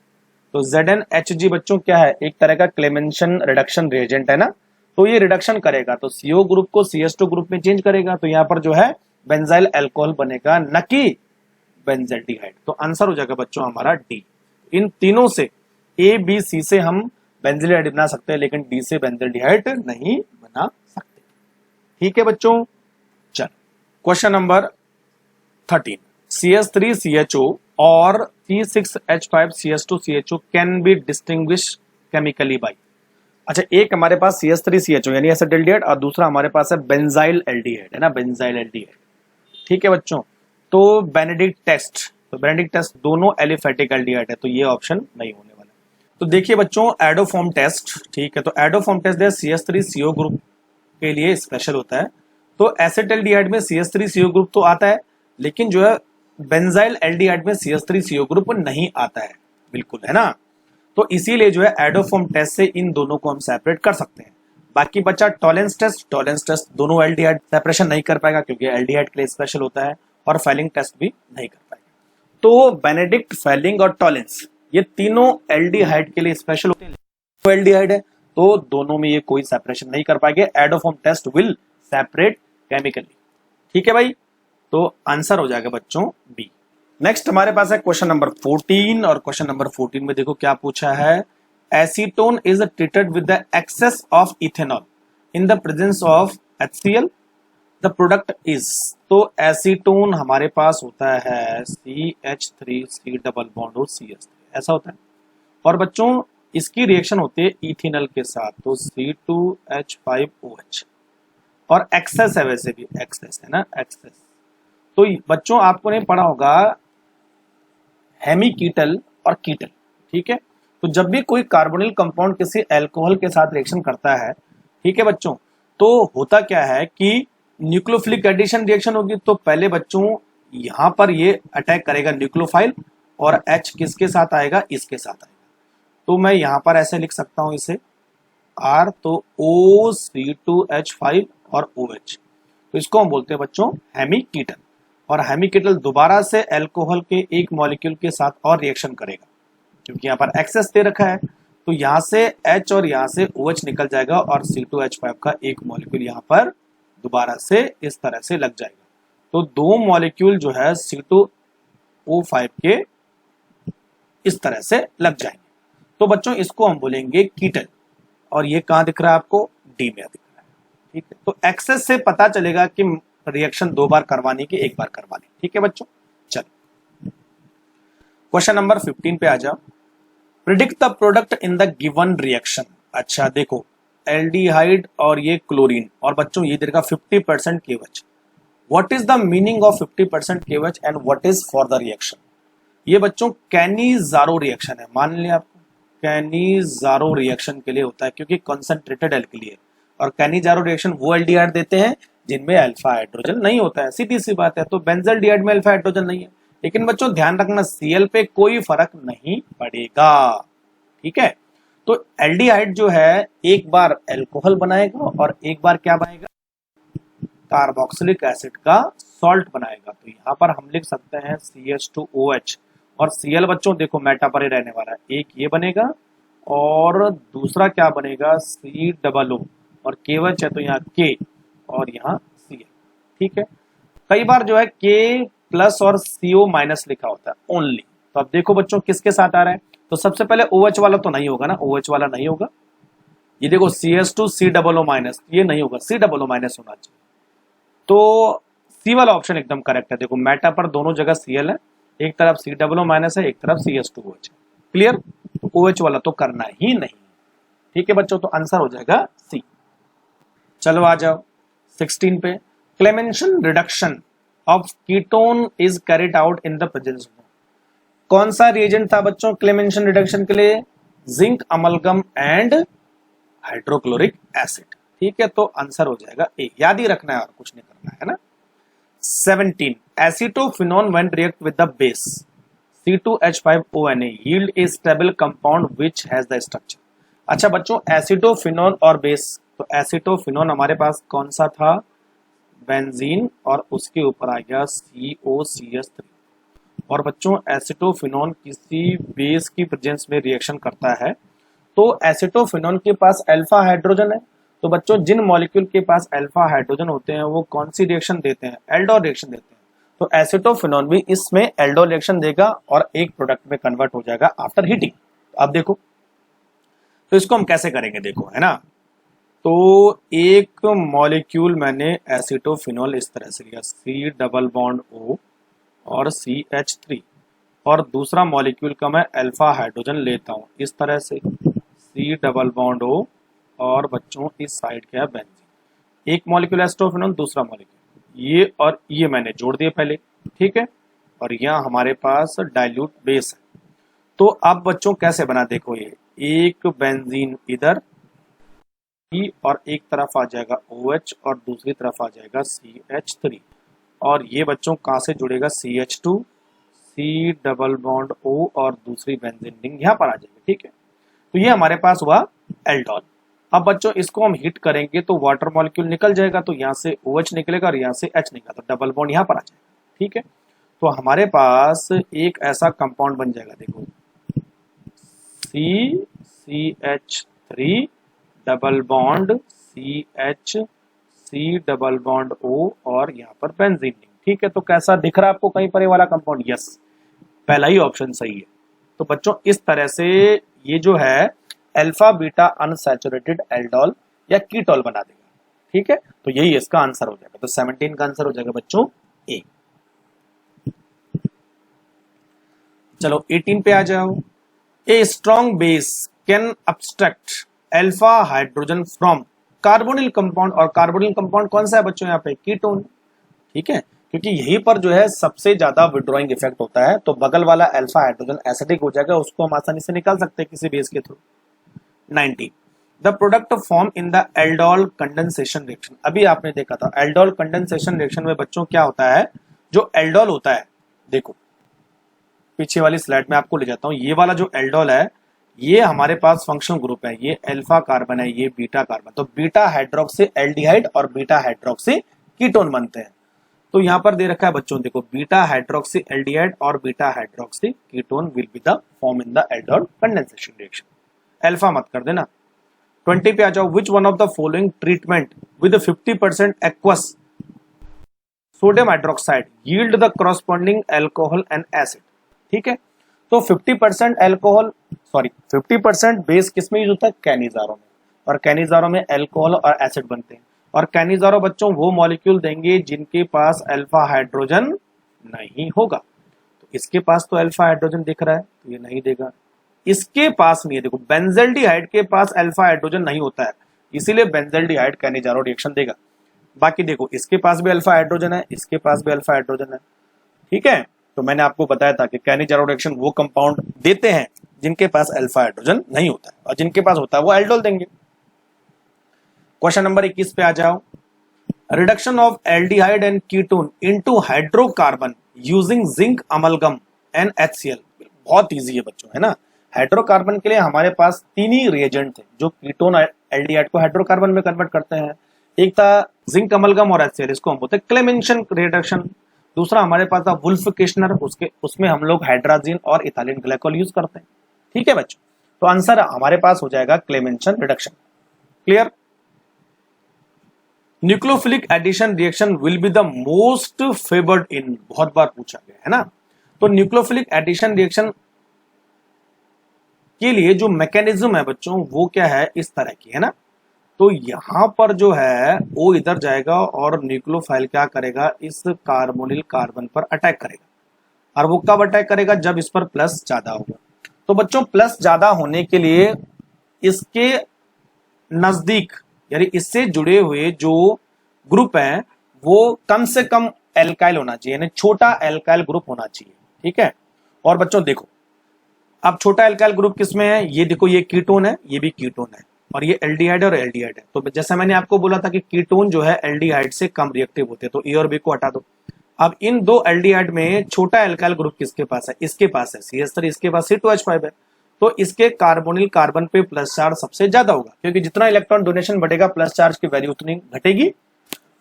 तो ZnHg बच्चों क्या है, एक तरह का क्लेमेंशन रिडक्शन रिएजेंट है ना। तो ये रिडक्शन करेगा तो CO ग्रुप को CH2 ग्रुप में चेंज करेगा, तो यहाँ पर जो है बेंजाइल अल्कोहल बनेगा, न कि बेंजल्डिहाइड। तो आंसर हो जाएगा बच्चों हमारा डी। इन तीनों से A B C से हम बेंजल्डिहाइड बना सकते हैं, लेकिन D से बेंजल्डिहाइड नहीं बना सकते, ठीक है बच्चों। चलो, क्वेश्चन नंबर 13, CH3CHO और C6H5CH2CHO can be distinguish chemically by. अच्छा, एक हमारे पास CH3CHO यानी एसिटाल्डिहाइड और दूसरा हमारे पास है बेंजाइल एल्डिहाइड, है ना, बेंजाइल एल्डिहाइड, ठीक है बच्चों। तो बेनेडिक्ट टेस्ट, तो बेनेडिक्ट टेस्ट दोनों एलिफेटिक एल्डिहाइड है, तो ये ऑप्शन नहीं होने वाला। तो देखिए बच्चों, एडोफॉर्म टेस्ट, ठीक है, तो एडोफॉर्म टेस्ट CH3CO ग्रुप के लिए स्पेशल होता है। तो एसिटाल्डिहाइड में CH3CO ग्रुप तो आता है, लेकिन जो है बेंजाइल एल्डिहाइड में CH3CO ग्रुप नहीं आता है, बिल्कुल, है ना। तो इसीलिए जो है एडोफॉर्म टेस्ट से इन दोनों को हम सेपरेट कर सकते हैं। बाकी बचा टॉलेंस टेस्ट दोनों एल्डिहाइड सेपरेशन नहीं कर पाएगा क्योंकि एल्डिहाइड के लिए स्पेशल होता है, और फेलिंग टेस्ट भी नहीं कर पाएगा। तो बेनेडिक्ट, फेलिंग और टॉलेंस ये तीनों एल्डिहाइड के लिए स्पेशल होते हैं, तो एल्डिहाइड है तो दोनों में ये कोई सेपरेशन नहीं कर पाएंगे। एडोफॉर्म टेस्ट विल सेपरेट केमिकली, ठीक है भाई। तो आंसर हो जाएगा बच्चों बी। नेक्स्ट हमारे पास है क्वेश्चन नंबर 14, और क्वेश्चन नंबर 14 में देखो क्या पूछा है। Acetone is treated with the excess of ethanol in the presence of HCl, the product is. तो एसीटोन हमारे पास होता है CH3C डबल बॉन्ड और CH3, ऐसा होता है। और बच्चों इसकी रिएक्शन होती है इथेनॉल के साथ, तो C2H5OH, और एक्सेस है, वैसे भी एक्सेस है ना, एक्सेस। तो बच्चों आपको ने पढ़ा होगा हेमीकीटल और कीटल, ठीक है। तो जब भी कोई कार्बोनिल कंपाउंड किसी अल्कोहल के साथ रिएक्शन करता है, ठीक है बच्चों, तो होता क्या है कि न्यूक्लियोफिलिक एडिशन रिएक्शन होगी। तो पहले बच्चों यहां पर ये अटैक करेगा न्यूक्लियोफाइल, और H किसके साथ आएगा, इसके साथ आएगा। तो मैं यहां पर ऐसे लिख सकता हूं इसे R, तो OC2H5 और OH, तो इसको हम बोलते हैं बच्चों हेमीकीटल। और हेमीकीटल दोबारा से अल्कोहल के एक मॉलिक्यूल के साथ और रिएक्शन करेगा, क्योंकि यहाँ पर एक्सेस दे रखा है। तो यहाँ से H और यहाँ से OH निकल जाएगा, और C2H5 का एक मॉलिक्यूल यहाँ पर दोबारा से इस तरह से लग जाएगा। तो दो मॉलिक्यूल जो है C2O5 के इस तरह से लग जाएंगे। तो बच्चों इसको हम बोलेंगे कीटल, और ये कहाँ दिख रहा है आपको, डी में दिख रहा है, ठीक है। तो एक्सेस से पता चलेगा कि रिएक्शन दो बार करवानी कि एक बार करवानी, ठीक है बच्चों। चलो क्वेश्चन नंबर 15 पे आ जाओ। Predict the product in the given reaction. अच्छा देखो, एल्डिहाइड और ये क्लोरीन, और बच्चों ये देगा 50% KOH। What is the meaning of 50% KOH and what is for the reaction. ये बच्चों कैनिजारो रिएक्शन है, मान लिया आपको, कैनिजारो रिएक्शन के लिए होता है क्योंकि कॉन्सेंट्रेटेड एल्किली है। और कैनिजारो रिएक्शन वो एल्डिहाइड देते हैं जिनमें अल्फा हाइड्रोजन नहीं होता है, सीधी सी बात है। तो बेंजल्डिहाइड में अल्फा हाइड्रोजन नहीं है, लेकिन बच्चों ध्यान रखना Cl पे कोई फर्क नहीं पड़ेगा, ठीक है। तो एल्डिहाइड जो है एक बार अल्कोहल बनाएगा और एक बार क्या बनाएगा, कार्बोक्सिलिक एसिड का सॉल्ट बनाएगा। तो यहाँ पर हम लिख सकते हैं CH2OH, और Cl बच्चों देखो मेटा पर ही रहने वाला है, एक ये बनेगा और दूसरा क्या बनेगा COO, और KOH है तो यहाँ K और यहाँ Cl, ठीक है। कई बार जो है K प्लस और CO माइनस लिखा होता है ओनली। तो अब देखो बच्चों किसके साथ आ रहा है, तो सबसे पहले OH वाला तो नहीं होगा ना, OH वाला नहीं होगा। ये देखो CH2COO माइनस, ये नहीं होगा, COO माइनस होना चाहिए। तो C वाला ऑप्शन एकदम करेक्ट है। देखो मेटा पर दोनों जगह Cl है, एक तरफ COO माइनस है, एक तरफ CH2OH है। क्लियर, तो OH वाला तो करना ही नहीं, ठीक है बच्चों। तो आंसर हो जाएगा C। चलो आ जाओ 16 पे। Clemmensen reduction of ketone is carried out in the presence of, कौन सा रिएजेंट था बच्चों क्लेमेंशन रिडक्शन के लिए, zinc amalgam and hydrochloric acid, ठीक है। तो आंसर हो जाएगा ए, याद ही रखना है और कुछ नहीं करना है ना। 17 acetophenone when react with the base C2H5ONA yield a stable compound which has the structure। अच्छा बच्चों एसिटोफिनोन और बेस, तो एसिटोफिनोन हमारे पास कौन सा था, बेंजीन, और उसके ऊपर आ गया COCH3। और बच्चों एसिटोफिनोन किसी बेस की प्रेजेंस में रिएक्शन करता है, तो एसिटोफिनोन के पास अल्फा हाइड्रोजन है। तो बच्चों जिन मॉलिक्यूल के पास अल्फा हाइड्रोजन होते हैं वो कौन सी रिएक्शन देते हैं, एल्डोल रिएक्शन देते हैं। तो एसिटोफिनोन भी इसमें एल्डोल रिएक्शन देगा और एक प्रोडक्ट में कन्वर्ट हो जाएगा आफ्टर हीटिंग। अब देखो तो इसको हम कैसे करेंगे, देखो है ना। तो एक मॉलिक्यूल मैंने एसिटोफिनोल इस तरह से लिया, C+O और CH3, और दूसरा मॉलिक्यूल का मैं अल्फा हाइड्रोजन लेता हूं इस तरह से, C+O, और बच्चों इस साइड क्या है बेंजीन। एक मॉलिक्यूल एसिटोफिनोल, दूसरा मॉलिक्यूल, ये और ये मैंने जोड़ दिए पहले, ठीक है। और यहाँ हमारे पास डाइल्यूट बेस है। तो अब बच्चों कैसे बना, देखो ये एक बेंजीन इधर और एक तरफ आ जाएगा OH और दूसरी तरफ आ जाएगा CH3, और ये बच्चों कहाँ से जुड़ेगा, CH2 C double bond O और दूसरी बेंजीन रिंग यहाँ पर आ जाएगी। ठीक है, तो ये हमारे पास हुआ एल्डोल। अब बच्चों इसको हम हीट करेंगे तो वाटर मॉलिक्यूल निकल जाएगा, तो यहाँ से OH निकलेगा और यहाँ से H निकलेगा, तो डबल बॉन्ड यहाँ पर आ जाएगा। ठीक है, तो हमारे पास एक ऐसा कंपाउंड बन जाएगा, देखो CCH3 double bond CH C double bond O और यहाँ पर बेंजीन रिंग। ठीक है, तो कैसा दिख रहा है आपको कहीं पर ये वाला कंपाउंड? यस, पहला ही ऑप्शन सही है। तो बच्चों इस तरह से ये जो है अल्फा बीटा अनसैचुरेटेड एल्डोल या कीटोल बना देगा। ठीक है, तो यही इसका आंसर हो जाएगा। तो 17 का आंसर हो जाएगा बच्चों ए। चलो 18 पे आ जाओ। A strong base can abstract alpha hydrogen from carbonyl compound, और कार्बोनिल कंपाउंड कौन सा है बच्चों? यहाँ पे कीटोन। ठीक है, क्योंकि यहीं पर जो है सबसे ज्यादा विड्रॉइंग इफेक्ट होता है, तो बगल वाला अल्फा हाइड्रोजन एसिडिक हो जाएगा, उसको हम आसानी से निकाल सकते हैं किसी बेस के through. 19 the product form in the aldol condensation reaction. अभी आपने देखा था एल्डोल कंडेंसेशन रिएक्शन में बच्चों क्या होता है, जो एल्डोल होता है, देखो पीछे वाली स्लाइड में आपको ले जाता हूं। ये वाला जो एल्डोल है ये हमारे पास फंक्शनल ग्रुप है, ये अल्फा कार्बन है, ये बीटा कार्बन, तो बीटा हाइड्रोक्सी एल्डिहाइड और बीटा हाइड्रोक्सी कीटोन बनते हैं। तो यहां पर दे रखा है बच्चों, देखो बीटा हाइड्रोक्सी एल्डिहाइड और beta hydroxy ketone will be the form in the aldol condensation reaction. Alpha मत कर देना। 20 पे आ जाओ। विच one of the following treatment with 50% aqueous sodium hydroxide yield the corresponding alcohol and acid. ठीक है, तो 50% alcohol 50% base किस में यूज होता है? कैनिजारो में, और कैनिजारो में अल्कोहल और एसिड बनते हैं। और कैनिजारो बच्चों वो मॉलिक्यूल देंगे जिनके पास अल्फा हाइड्रोजन नहीं होगा। तो इसके पास तो अल्फा हाइड्रोजन दिख रहा है, तो ये नहीं देगा। इसके पास नहीं है, देखो बेंजल्डिहाइड के पास अल्फा हाइड्रोजन नहीं होता है, इसीलिए बेंजल्डिहाइड कैनिजारो रिएक्शन देगा। बाकी देखो इसके पास भी अल्फा हाइड्रोजन है, इसके पास भी अल्फा हाइड्रोजन है। ठीक है, तो मैंने आपको बताया था कि कैनिजारो रिएक्शन वो कंपाउंड देते हैं जिनके पास अल्फा हाइड्रोजन नहीं होता है, और जिनके पास होता है वो एल्डोल देंगे। क्वेश्चन नंबर 21 पे आ जाओ। Reduction of aldehyde and ketone into hydrocarbon using zinc amalgam and HCl। बहुत इजी है बच्चों, है ना। हाइड्रोकार्बन के लिए हमारे पास तीन ही रिएजेंट थे जो कीटोन एल्डिहाइड को हाइड्रोकार्बन में कन्वर्ट करते हैं। एक था जिंक अमलगम और HCl, इसको हम बोलते हैं क्लेमेंशन रिडक्शन। दूसरा हमारे पास था वुल्फकेशनर, उसमें हम लोग हाइड्राजीन और इथाइलिन ग्लाइकोल यूज करते हैं। ठीक है बच्चों, तो आंसर हमारे पास हो जाएगा Clemmensen reduction. Clear. Nucleophilic addition reaction will be the most favoured in, बहुत बार पूछा गया है ना। तो न्यूक्लियोफिलिक एडिशन रिएक्शन के लिए जो मैकेनिज्म है बच्चों वो क्या है, इस तरह की है ना। तो यहां पर जो है वो इधर जाएगा और न्यूक्लियोफाइल क्या करेगा, इस कार्बोनिल कार्बन पर अटैक करेगा। और वो कब अटैक करेगा, जब इस पर प्लस ज्यादा होगा। तो बच्चों प्लस ज्यादा होने के लिए इसके नजदीक यानी इससे जुड़े हुए जो ग्रुप हैं वो कम से कम एल्काइल होना चाहिए, यानी छोटा एल्काइल ग्रुप होना चाहिए। ठीक है, और बच्चों देखो अब छोटा एल्काइल ग्रुप किसमें है, ये देखो ये कीटोन है, ये भी कीटोन है, और ये एल्डिहाइड और एल्डिहाइड है। तो जैसा मैंने आपको बोला था कि कीटोन जो है एल्डिहाइड से कम रिएक्टिव होते हैं, तो ए और बी को हटा दो। अब इन दो एल्डिहाइड में छोटा एल्काइल ग्रुप किसके पास है, इसके पास है CH3, इसके पास C2H5 है। तो इसके कार्बोनिल कार्बन पे प्लस चार्ज सबसे ज्यादा होगा, क्योंकि जितना इलेक्ट्रॉन डोनेशन बढ़ेगा प्लस चार्ज की वैल्यू उतनी घटेगी,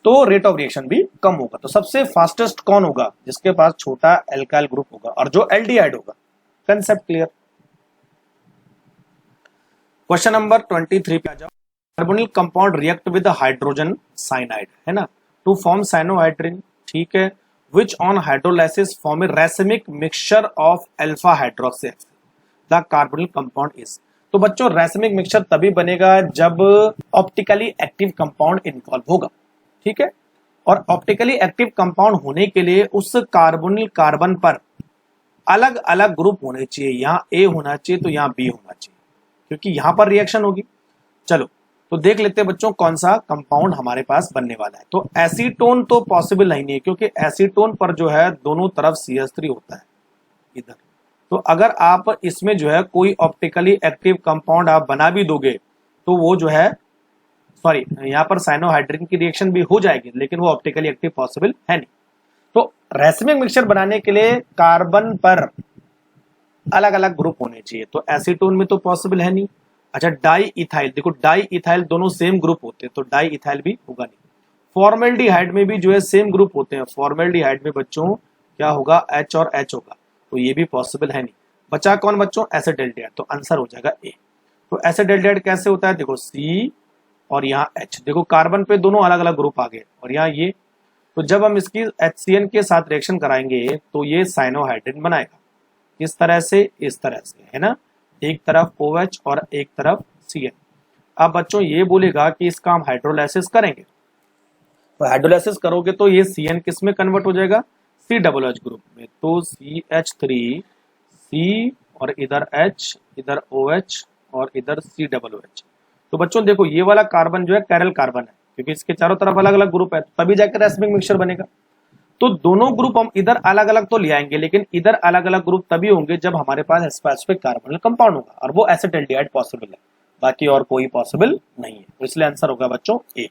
तो रेट ऑफ रिएक्शन भी कम होगा। तो सबसे फास्टेस्ट कौन होगा, जिसके पास छोटा एल्काइल ग्रुप होगा और जो एल्डिहाइड होगा। Concept clear. क्वेश्चन नंबर 23 पे आ जाओ। Carbonyl compound react with hydrogen cyanide, है ना, टू फॉर्म साइनोहाइड्रिन। ठीक है, which on hydrolysis form a racemic mixture of alpha hydroxy the carbonyl compound is। तो बच्चों रैसमिक मिक्सचर तभी बनेगा जब ऑप्टिकली एक्टिव कंपाउंड इन्वॉल्व होगा। ठीक है, और ऑप्टिकली एक्टिव कंपाउंड होने के लिए उस कार्बोनिल कार्बन पर अलग अलग ग्रुप होने चाहिए, यहाँ A होना चाहिए तो यहाँ B होना चाहिए, क्योंकि यहां पर रिएक्शन होगी। चलो तो देख लेते हैं बच्चों कौन सा कंपाउंड हमारे पास बनने वाला है। तो एसीटोन तो पॉसिबल नहीं है, क्योंकि एसीटोन पर जो है दोनों तरफ CH3 होता है इधर। तो अगर आप इसमें जो है कोई ऑप्टिकली एक्टिव कंपाउंड आप बना भी दोगे तो वो जो है यहाँ पर साइनोहाइड्रिन की रिएक्शन भी हो जाएगी, लेकिन वो ऑप्टिकली एक्टिव पॉसिबल है नहीं। तो रेसिमिक मिक्सचर बनाने के लिए कार्बन पर अलग अलग ग्रुप होने चाहिए, तो एसीटोन में तो पॉसिबल है नहीं। अच्छा, डाई इथाइल, देखो डाई इथाइल दोनों सेम ग्रुप होते हैं तो डाई इथाइल भी होगा नहीं। फॉर्मेल्डिहाइड में भी जो है सेम ग्रुप होते हैं, फॉर्मेल्डिहाइड में बच्चों क्या होगा, H और H होगा, तो ये भी पॉसिबल है नहीं। बचा कौन बच्चों, एसिडल्डिहाइड, तो आंसर हो जाएगा ए। तो एसिडल्डिहाइड कैसे होता है, देखो C और यहाँ H, देखो कार्बन पे दोनों अलग अलग ग्रुप आ गए और यहाँ ये, तो जब हम इसकी HCN के साथ रिएक्शन कराएंगे तो ये साइनोहाइड्रिन बनाएगा, इस तरह से, इस तरह से, है ना, एक तरफ OH और एक तरफ CN। अब बच्चों ये बोलेगा कि इसका हम हाइड्रोलाइसिस करेंगे, तो हाइड्रोलाइसिस करोगे तो ये CN किस में कन्वर्ट हो जाएगा, COH ग्रुप में, तो CH3 C और इधर H, इधर OH और इधर COOH। तो बच्चों देखो ये वाला कार्बन जो है कैरल कार्बन है, क्योंकि इसके चारों तरफ अलग अलग ग्रुप है, तभी जाकर रेसिमिक मिक्सचर बनेगा। तो दोनों ग्रुप हम इधर अलग अलग तो ले आएंगे, लेकिन इधर अलग अलग ग्रुप तभी होंगे जब हमारे पास स्पेसिफिक कार्बोनिल कंपाउंड होगा, और वो एसिटल्डिहाइड पॉसिबल है, बाकी और कोई पॉसिबल नहीं है, तो इसलिए आंसर होगा बच्चों ए।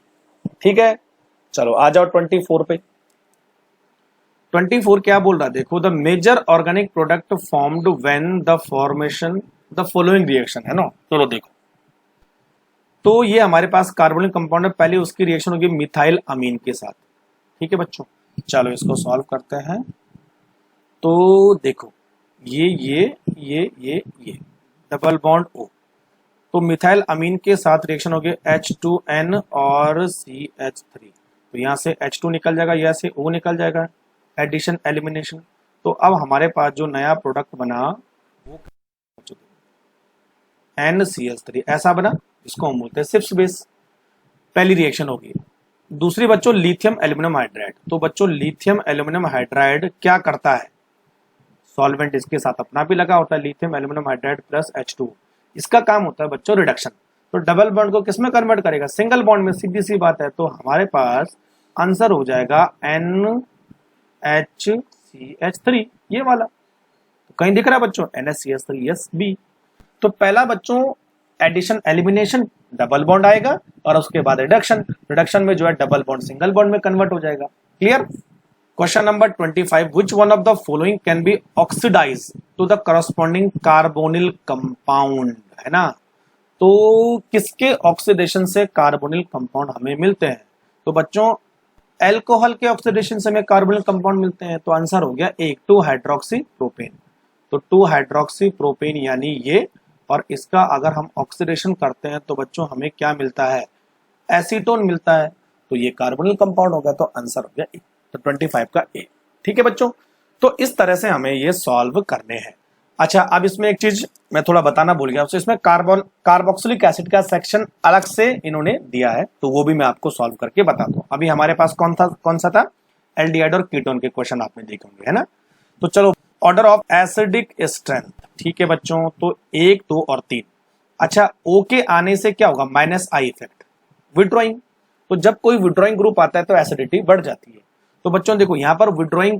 ठीक है, चलो आ जाओ 24 पे। 24 क्या बोल रहा है, देखो, the major organic product formed when the formation the following reaction, है ना। चलो देखो, तो ये हमारे पास कार्बोनिल कंपाउंड है, पहले उसकी रिएक्शन होगी मिथाइल अमीन के साथ। ठीक है बच्चों, चलो इसको सॉल्व करते हैं। तो देखो ये डबल बॉन्ड O, तो मिथाइल अमीन के साथ रिएक्शन होगी H2N और CH3, तो यहाँ से H2 निकल जाएगा, यहाँ से O निकल जाएगा, एडिशन एलिमिनेशन। तो अब हमारे पास जो नया प्रोडक्ट बना वो NCH3 ऐसा बना, जिसको हम बोलते हैं सिप्स बेस। पहली रिएक्शन होगी। दूसरी बच्चों लिथियम एल्यूमिनियम हाइड्राइड, तो बच्चों लिथियम एल्यूमिनियम हाइड्राइड क्या करता है, सॉल्वेंट इसके साथ अपना भी लगा होता है, lithium aluminium hydride plus H2, इसका काम होता है बच्चों रिडक्शन। तो डबल बॉन्ड को किस में कन्वर्ट करेगा, सिंगल बॉन्ड में, सीधी सी बात है। तो हमारे पास आंसर हो जाएगा NHCH3, ये वाला। तो कहीं दिख रहा है बच्चों NHCH3, यस बी। तो पहला बच्चों एडिशन एलिमिनेशन, डबल बॉन्ड आएगा, और उसके बाद रिडक्शन, रिडक्शन में जो है डबल बॉन्ड सिंगल बॉन्ड में कन्वर्ट हो जाएगा। Clear. Question number 25, which one of the following can be oxidise to the corresponding carbonyl compound, है ना। तो किसके ऑक्सीडेशन से कार्बोनिल कंपाउंड हमें मिलते हैं, तो बच्चों एल्कोहल के ऑक्सीडेशन से हमें कार्बोनिल कंपाउंड मिलते हैं, तो आंसर हो गया 2 हाइड्रोक्सी प्रोपेन। तो 2 हाइड्रोक्सी प्रोपेन यानी ये, और इसका अगर हम ऑक्सीडेशन करते हैं तो बच्चों हमें क्या मिलता है, एसीटोन मिलता है, तो ये कार्बोनिल कंपाउंड होगा, तो आंसर हो गया ए, तो 25 का ए। ठीक है बच्चों, तो इस तरह से हमें ये सॉल्व करने हैं। अच्छा, अब इसमें एक चीज मैं थोड़ा बताना भूल गया, तो इसमें कार्बोक्सिलिक एसिड का सेक्शन अलग से इन्होंने दिया है, तो वो भी मैं आपको सॉल्व करके बताता हूँ। अभी हमारे पास कौन सा था, एल्डिहाइड और कीटोन के क्वेश्चन आपने देखे होंगे, है ना। तो चलो, ऑर्डर ऑफ एसिडिक स्ट्रेंथ, ठीक है बच्चों, तो 1, 2 और 3। अच्छा, O के आने से क्या होगा, -I इफेक्ट, विड्रॉइंग। तो जब कोई विड्रॉइंग ग्रुप आता है तो एसिडिटी बढ़ जाती है। तो बच्चों देखो यहाँ पर विड्रॉइंग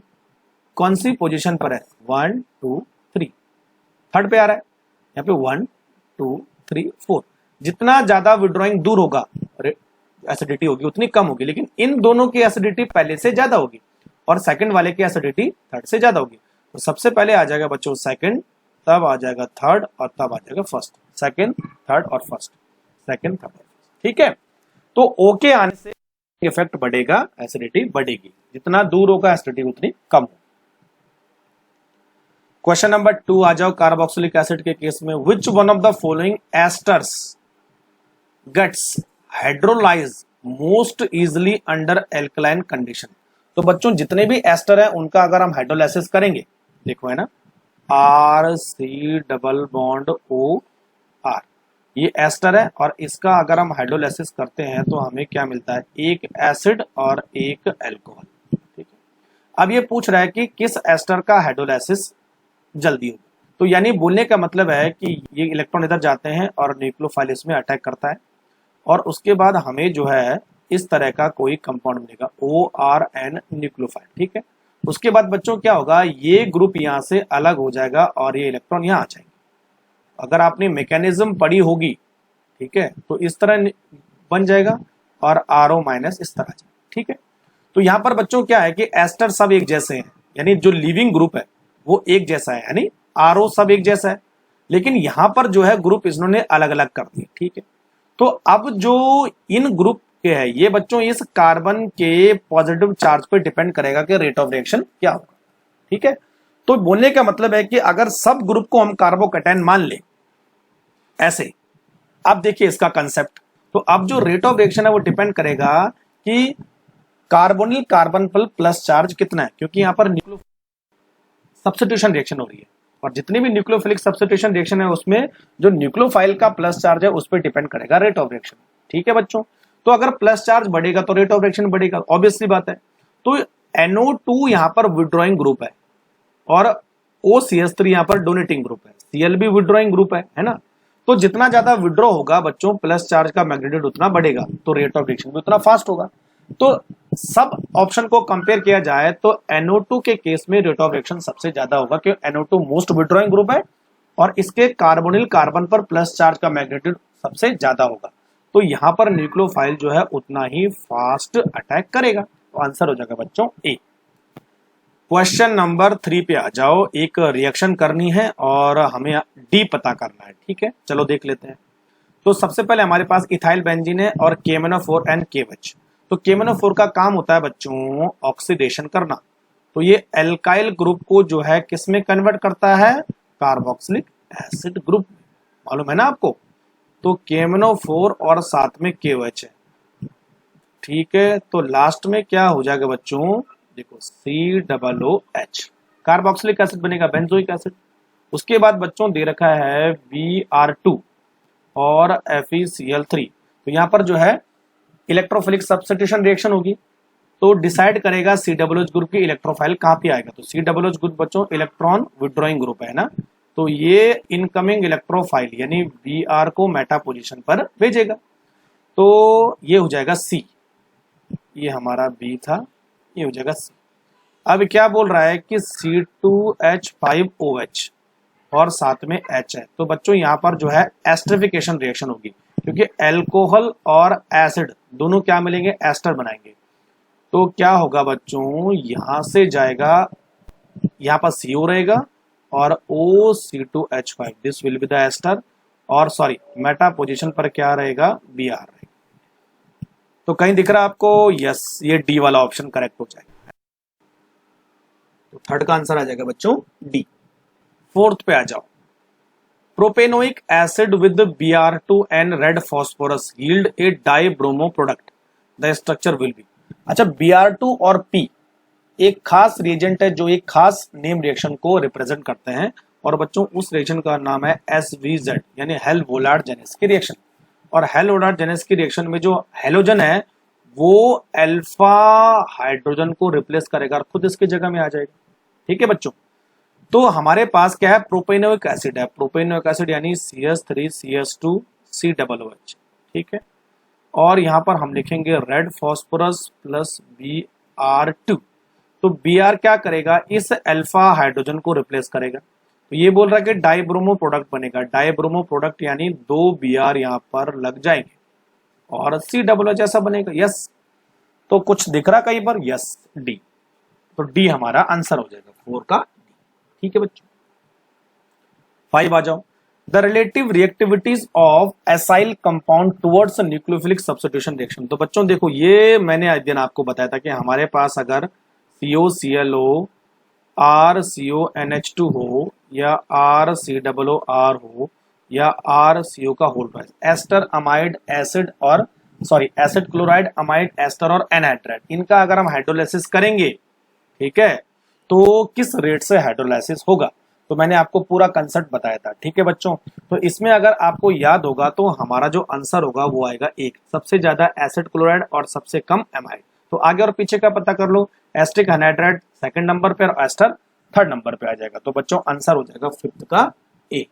कौन सी पोजीशन पर है, 1, 2, 3, थर्ड पे आ रहा है, यहाँ पे 1, 2, 3, 4। जितना ज्यादा विड्रॉइंग दूर होगा एसिडिटी होगी उतनी कम होगी, लेकिन इन दोनों की एसिडिटी पहले से ज्यादा होगी और सेकंड वाले की एसिडिटी थर्ड से ज्यादा होगी। तो सबसे पहले आ जाएगा बच्चों सेकंड, तब आ जाएगा थर्ड, और तब आ जाएगा फर्स्ट, सेकंड, थर्ड और फर्स्ट, सेकंड, थर्ड। ठीक है, तो O के आने से इफेक्ट बढ़ेगा, एसिडिटी बढ़ेगी, जितना दूर होगा एसिडिटी उतनी कम होगी। क्वेश्चन नंबर 2 आ जाओ, कार्बोक्सिलिक एसिड के केस में, which one of the following esters gets hydrolyse most easily under alkaline condition. तो बच्चों जितने भी एस्टर है उनका अगर हम हाइड्रोलाइसिस करेंगे, देखो है ना, RC डबल बॉन्ड OR, ये एस्टर है, और इसका अगर हम हाइड्रोलाइसिस करते हैं तो हमें क्या मिलता है, एक एसिड और एक एल्कोहल। ठीक है, अब ये पूछ रहा है कि किस एस्टर का हाइड्रोलाइसिस जल्दी होगा। तो यानी बोलने का मतलब है कि ये इलेक्ट्रॉन इधर जाते हैं और न्यूक्लियोफाइल इसमें अटैक करता है, और उसके बाद हमें जो है इस तरह का कोई कंपाउंड मिलेगा, ORN न्यूक्लियोफाइल। ठीक है, उसके बाद बच्चों क्या होगा, ये ग्रुप यहाँ से अलग हो जाएगा और ये इलेक्ट्रॉन यहाँ आ जाएंगे। अगर आपने मैकेनिज्म पढ़ी होगी, ठीक है, तो इस तरह बन जाएगा और RO- इस तरह जाएगा। ठीक है, तो यहां पर बच्चों क्या है कि एस्टर सब एक जैसे हैं, यानी जो लिविंग ग्रुप है वो एक जैसा है, यानी आरओ सब एक जैसा है, लेकिन यहां पर जो है ग्रुप इन्होंने अलग अलग कर दिए। ठीक है, तो अब जो इन ग्रुप के है ये बच्चों इस कार्बन के पॉजिटिव चार्ज पे डिपेंड करेगा कि रेट ऑफ रिएक्शन क्या होगा। ठीक है, तो बोलने का मतलब है कि अगर सब ग्रुप को हम कार्बोकैटायन मान ले ऐसे, अब देखिए इसका कंसेप्ट, तो अब जो रेट ऑफ रिएक्शन है वो डिपेंड करेगा कि कार्बोनिल कार्बन पर प्लस चार्ज कितना है, क्योंकि यहां पर न्यूक्लियो सब्स्टिट्यूशन रिएक्शन हो रही है, और जितनी भी न्यूक्लियोफिलिक सब्स्टिट्यूशन रिएक्शन है उसमें जो न्यूक्लियोफाइल का प्लस चार्ज है उस पर डिपेंड करेगा रेट ऑफ रिएक्शन। ठीक है बच्चों, तो अगर प्लस चार्ज बढ़ेगा तो रेट ऑफ रिएक्शन बढ़ेगा, ऑब्वियसली बात है। तो NO2 यहां पर विड्रॉइंग ग्रुप है और OCH3 यहां पर डोनेटिंग ग्रुप है, Cl भी विड्रॉइंग ग्रुप है ना। तो जितना ज्यादा विड्रॉ होगा बच्चों प्लस चार्ज का मैग्नीट्यूड उतना बढ़ेगा, तो रेट ऑफ रिएक्शन भी उतना फास्ट होगा। तो सब ऑप्शन को कंपेयर किया जाए तो NO2 के केस में रेट ऑफ रिएक्शन सबसे ज्यादा होगा, क्योंकि NO2 मोस्ट विड्रॉइंग ग्रुप है और इसके कार्बोनिल कार्बन पर प्लस चार्ज का मैग्नीट्यूड सबसे ज्यादा होगा, तो यहां पर न्यूक्लियोफाइल जो है उतना ही फास्ट अटैक करेगा। तो आंसर हो जाएगा बच्चों ए। क्वेश्चन नंबर 3 पे आ जाओ, एक रिएक्शन करनी है और हमें डी पता करना है। ठीक है, चलो देख लेते हैं। तो सबसे पहले हमारे पास इथाइल बेंजीन है और KMnO4 एंड KOH। तो KMnO4 का काम होता है बच्चों ऑक्सीडेशन करना, तो ये एल्काइल ग्रुप को जो है किस में कन्वर्ट करता है, कार्बोक्सिलिक एसिड ग्रुप, मालूम है ना आपको। तो KMnO4 और साथ में KOH है। ठीक है, तो लास्ट में क्या हो जाएगा बच्चों, देखो COOH, कार्बोक्सिलिक एसिड बनेगा बेंजोइक एसिड। उसके बाद बच्चों दे रखा है Br2 और FeCl3, तो यहां पर जो है इलेक्ट्रोफिलिक सब्स्टिट्यूशन रिएक्शन होगी, तो डिसाइड करेगा COOH ग्रुप की इलेक्ट्रोफाइल कहां पे आएगा। तो COOH ग्रुप बच्चों इलेक्ट्रॉन विड्रॉइंग ग्रुप है ना, तो ये इनकमिंग इलेक्ट्रोफाइल यानी Br को मेटा पोजीशन पर भेजेगा, तो ये हो जाएगा C, ये हमारा B था, ये हो जाएगा C। अब क्या बोल रहा है कि C2H5OH और साथ में H है, तो बच्चों यहां पर जो है एस्टरिफिकेशन रिएक्शन होगी, क्योंकि अल्कोहल और एसिड दोनों क्या मिलेंगे, एस्टर बनाएंगे। तो क्या होगा बच्चों, यहां से जाएगा, यहां पर CO रहेगा और OC2H5, this will be the ester, और सॉरी मेटा पोजीशन पर क्या रहेगा, Br रहेगा। तो कहीं दिख रहा है आपको, यस, ये डी वाला ऑप्शन करेक्ट हो जाएगा। तो थर्ड का आंसर आ जाएगा बच्चों डी। फोर्थ पे आ जाओ, propanoic acid with Br2 and red phosphorus yield A dibromo product, the structure will be. अच्छा, Br2 और P एक खास रिएजेंट है जो एक खास नेम रिएक्शन को रिप्रेजेंट करते हैं, और बच्चों उस रिएक्शन का नाम है SVZ यानी हेल-वोलार्ड जेनेस की रिएक्शन। और हेल-वोलार्ड जेनेस की रिएक्शन में जो हेलोजन है वो अल्फा हाइड्रोजन को रिप्लेस करेगा और खुद इसकी जगह में आ जाएगा। ठीक है बच्चों, तो हमारे पास क्या है, प्रोपेनोइक एसिड है, प्रोपेनोइक एसिड यानी CH3CH2COOH। ठीक है, और यहां पर हम लिखेंगे रेड फॉस्फोरस प्लस Br2, तो Br क्या करेगा, इस अल्फा हाइड्रोजन को रिप्लेस करेगा, तो ये बोल रहा है कि डाइब्रोमो प्रोडक्ट बनेगा, डाइब्रोमो प्रोडक्ट यानी 2 Br यहां पर लग जाएंगे और COOH ऐसा बनेगा। यस, तो कुछ दिख रहा कहीं पर, यस डी, तो डी हमारा आंसर हो जाएगा 4 का डी। ठीक है बच्चों, 5 आ जाओ, the relative reactivities of acyl compound towards nucleophilic substitution reaction. तो बच्चों देखो, ये मैंने आज दिन आपको बताया था कि हमारे पास अगर COClO RCONH2 हो या RCOOR हो या RCO का whole twice, ester amide acid और sorry acid chloride amide ester और एनहाइड्राइड, इनका अगर हम हाइड्रोलाइसिस करेंगे, ठीक है, तो किस रेट से हाइड्रोलाइसिस होगा, तो मैंने आपको पूरा कंसेप्ट बताया था। ठीक है बच्चों, तो इसमें अगर आपको याद होगा तो हमारा जो आंसर होगा वो आएगा एक, सबसे ज्यादा एसिड क्लोराइड और सबसे कम एमाइड। तो आगे और पीछे का पता कर लो, एस्टिक एनहाइड्राइड सेकंड नंबर पे और एस्टर थर्ड नंबर पे आ जाएगा। तो बच्चों आंसर हो जाएगा 5th का ए।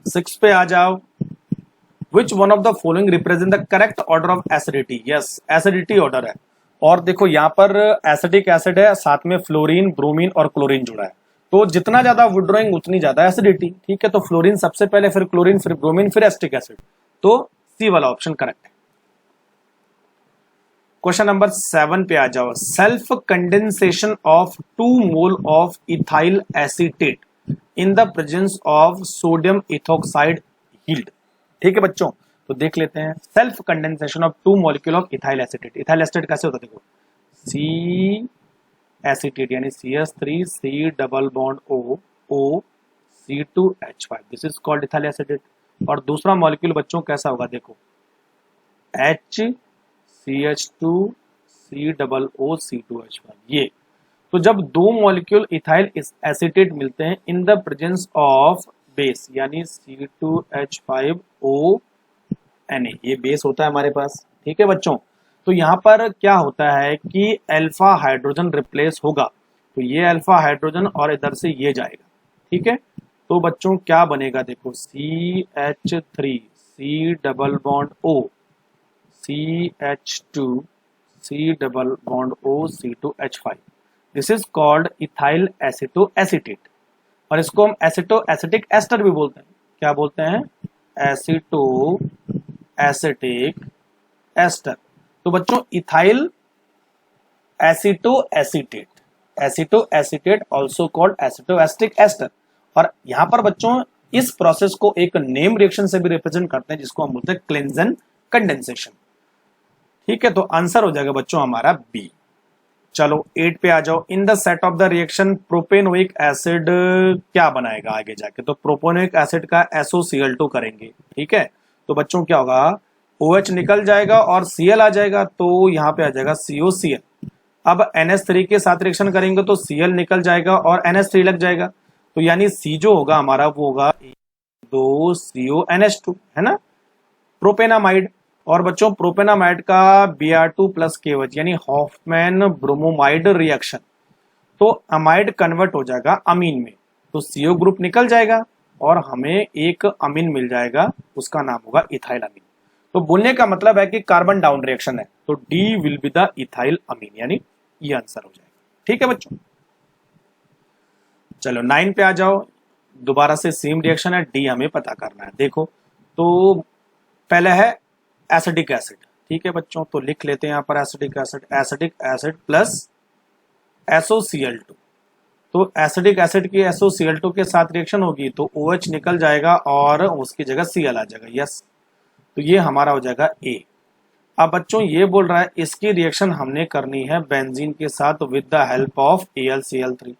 6 पे आ जाओ, विच one of the following represent the correct order of acidity. Yes, acidity order है, और देखो यहाँ पर एसिडिक एसिड है, साथ में फ्लोरीन, ब्रोमीन और क्लोरीन जुड़ा है, तो जितना ज्यादा विड्रॉइंग उतनी ज्यादा एसिडिटी। ठीक है, तो फ्लोरीन सबसे पहले, फिर क्लोरीन, फिर ब्रोमीन, फिर एसिटिक एसिड, तो सी वाला ऑप्शन करेक्ट है। क्वेश्चन नंबर 7 पे आ जाओ। Self condensation of 2 mole of ethyl acetate in the presence of sodium ethoxide yield. ठीक है बच्चों, तो देख लेते हैं self condensation of 2 molecule of ethyl acetate. Ethyl acetate कैसे होता है, देखो सी एसीटेट यानी CH3 C double bond O C2H5, this is called ethyl acetate. और दूसरा मॉलिक्यूल बच्चों कैसा होगा, देखो HCH2 C double O C2H5 ये। तो जब दो मॉलिक्यूल इथाइल एसीटेट मिलते हैं इन द प्रेजेंस ऑफ बेस यानी C2H5O Na, ये बेस होता है हमारे पास। ठीक है बच्चों, तो यहां पर क्या होता है कि अल्फा हाइड्रोजन रिप्लेस होगा, तो ये अल्फा हाइड्रोजन और इधर से ये जाएगा। ठीक है, तो बच्चों क्या बनेगा, देखो CH3 C double bond O CH2 C double bond O C2H5, this is called ethyl aceto acetate. और इसको हम एसीटो एसिटिक एस्टर भी बोलते हैं। क्या बोलते हैं, एसीटो एसिटिक एस्टर। तो बच्चों ethyl aceto acetate also called aceto acetic ester. और यहां पर बच्चों इस प्रोसेस को एक नेम रिएक्शन से भी रिप्रेजेंट करते हैं जिसको हम बोलते हैं क्लिंजन कंडेंसेशन। ठीक है, तो आंसर हो जाएगा बच्चों हमारा बी। चलो 8 पे आ जाओ। In the set of the reaction propanoic acid क्या बनाएगा आगे जाके, तो प्रोपेनोइक एसिड का SOCl2 करेंगे। ठीक है, तो बच्चों क्या होगा, OH निकल जाएगा और Cl आ जाएगा, तो यहाँ पे आ जाएगा COCl। अब NH3 के साथ रिएक्शन करेंगे तो Cl निकल जाएगा और NH3 लग जाएगा, तो यानी C जो होगा हमारा वो होगा 2CONH2, है ना, प्रोपेनामाइड। और बच्चों प्रोपेनामाइड का Br2 प्लस KOH यानी हॉफमैन ब्रोमोमाइड रिएक्शन, तो अमाइड कन्वर्ट हो जाएगा अमीन में, तो CO ग्रुप निकल जाएगा और हमें एक अमीन मिल जाएगा, उसका नाम होगा इथाइल अमीन। तो बोलने का मतलब है कि कार्बन डाउन रिएक्शन है, तो D will be the ethyl amine, यानी ये आंसर हो जाएगा। ठीक है बच्चों, चलो 9 पे आ जाओ। दोबारा से सेम रिएक्शन है, D हमें पता करना है। देखो तो पहले है एसिडिक एसिड। ठीक है बच्चों, तो लिख लेते हैं यहाँ पर एसिडिक एसिड प्लस SOCl2। तो एसिडिक एसिड की SOCl2 के साथ रिएक्शन होगी तो OH निकल जाएगा और उसकी जगह Cl आ जाएगा। यस, तो ये हमारा हो जाएगा A। अब बच्चों ये बोल रहा है इसकी रिएक्शन हमने करनी है बेंजीन के साथ with the help of AlCl3।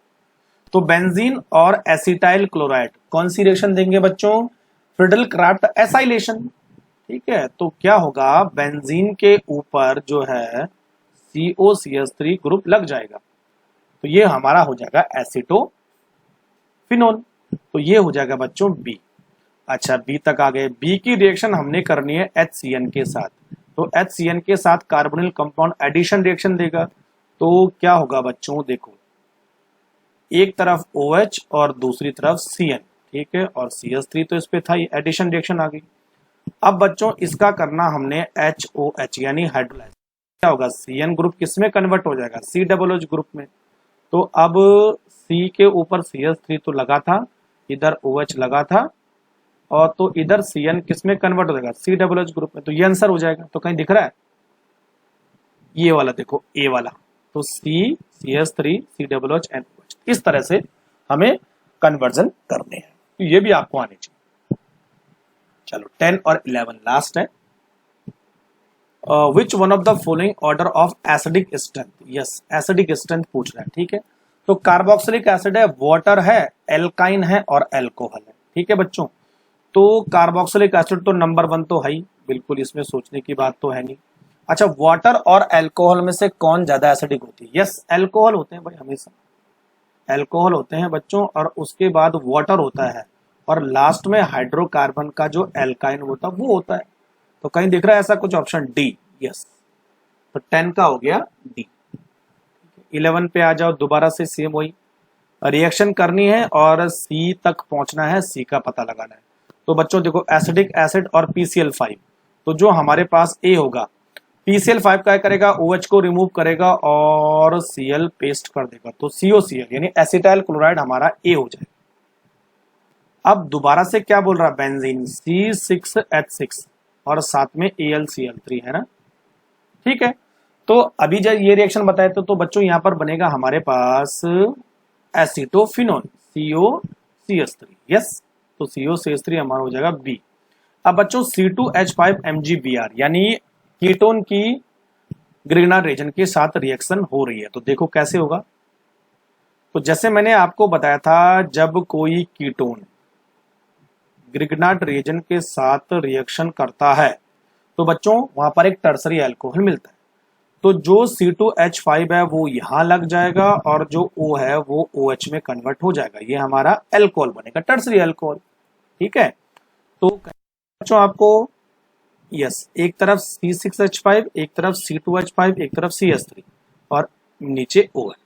तो बेंजीन और एसिटाइल क्लोराइड कौन सी रिएक्शन देंगे बच्चों, फ्रिडल क्राफ्ट एसाइलेशन। ठीक है, तो क्या होगा, बेंजीन के ऊपर जो है COCH3 ग्रुप लग जाएगा, तो ये हमारा हो जाएगा एसिटोफिनोल। तो ये हो जाएगा बच्चों B। अच्छा B तक आ गए। B की रिएक्शन हमने करनी है HCN के साथ, तो HCN के साथ कार्बोनिल कंपाउंड एडिशन रिएक्शन देगा, तो क्या होगा बच्चों, देखो एक तरफ OH और दूसरी तरफ CN। ठीक है, और CH3 तो इस पे था, एडिशन रिएक्शन आ गई। अब बच्चों इसका करना हमने HOH यानी हाइड्रोलाइज, क्या होगा, CN ग्रुप किसमें कन्वर्ट हो जाएगा, COOH ग्रुप में। तो अब C के ऊपर CH3 तो लगा था, इधर OH लगा था, और तो इधर CN किसमें कन्वर्ट हो जाएगा, COOH ग्रुप में, तो ये आंसर हो जाएगा। तो कहीं दिख रहा है ये वाला, देखो A वाला, तो C CH3 COOH and OH, इस तरह से हमें कन्वर्जन करने हैं, तो ये भी आपको आने चाहिए। चलो 10 और 11 लास्ट है। विच one of the following order of acidic strength, yes acidic strength पूछ रहा है। ठीक है, तो कार्बोक्सिलिक एसिड है, वाटर है, एल्काइन है और अल्कोहल है। ठीक है बच्चों, तो कार्बोक्सिलिक एसिड तो नंबर 1 तो है ही, बिल्कुल इसमें सोचने की बात तो है नहीं। अच्छा वाटर और अल्कोहल में से कौन ज्यादा एसिडिक होती है, यस अल्कोहल होते हैं भाई, हमेशा अल्कोहल होते हैं बच्चों, और उसके बाद वाटर होता है, और लास्ट में हाइड्रोकार्बन का जो एल्काइन होता है वो होता है। तो कहीं दिख रहा है ऐसा कुछ ऑप्शन डी, यस, तो 10 का हो गया डी। 11 पे आ जाओ, दोबारा से सेम वही रिएक्शन करनी है और सी तक पहुंचना है, सी का पता लगाना है। तो बच्चों देखो एसिडिक एसिड और PCl5, तो जो हमारे पास ए होगा, PCl5 क्या करेगा, OH को रिमूव करेगा और Cl पेस्ट कर देगा, तो COCl यानी एसिटाइल क्लोराइड हमारा ए हो जाएगा। अब दोबारा से क्या बोल रहा है, बेंजीन C6H6 और साथ में AlCl3 है ना। ठीक है, तो अभी जब ये रिएक्शन बताए तो बच्चों यहाँ पर बनेगा हमारे पास एसिटोफिनोन COCH3। यस, तो COCH3 हमारा हो जाएगा बी। अब बच्चों C2H5MgBr यानी कीटोन की ग्रिग्नार्ड रेजन के साथ रिएक्शन हो रही है, तो देखो कैसे होगा। तो जैसे मैंने आपको बताया था, जब कोई कीटोन ग्रिग्नार्ड रेजन के साथ रिएक्शन करता है तो बच्चों वहां पर एक टर्सरी अल्कोहल मिलता है। तो जो C2H5 है वो यहां लग जाएगा और जो O है वो OH में कन्वर्ट हो जाएगा, ये हमारा अल्कोहल बनेगा, टर्सरी अल्कोहल। ठीक है, तो बच्चों आपको यस, एक तरफ C6H5, एक तरफ C2H5, एक तरफ CH3 और नीचे O है।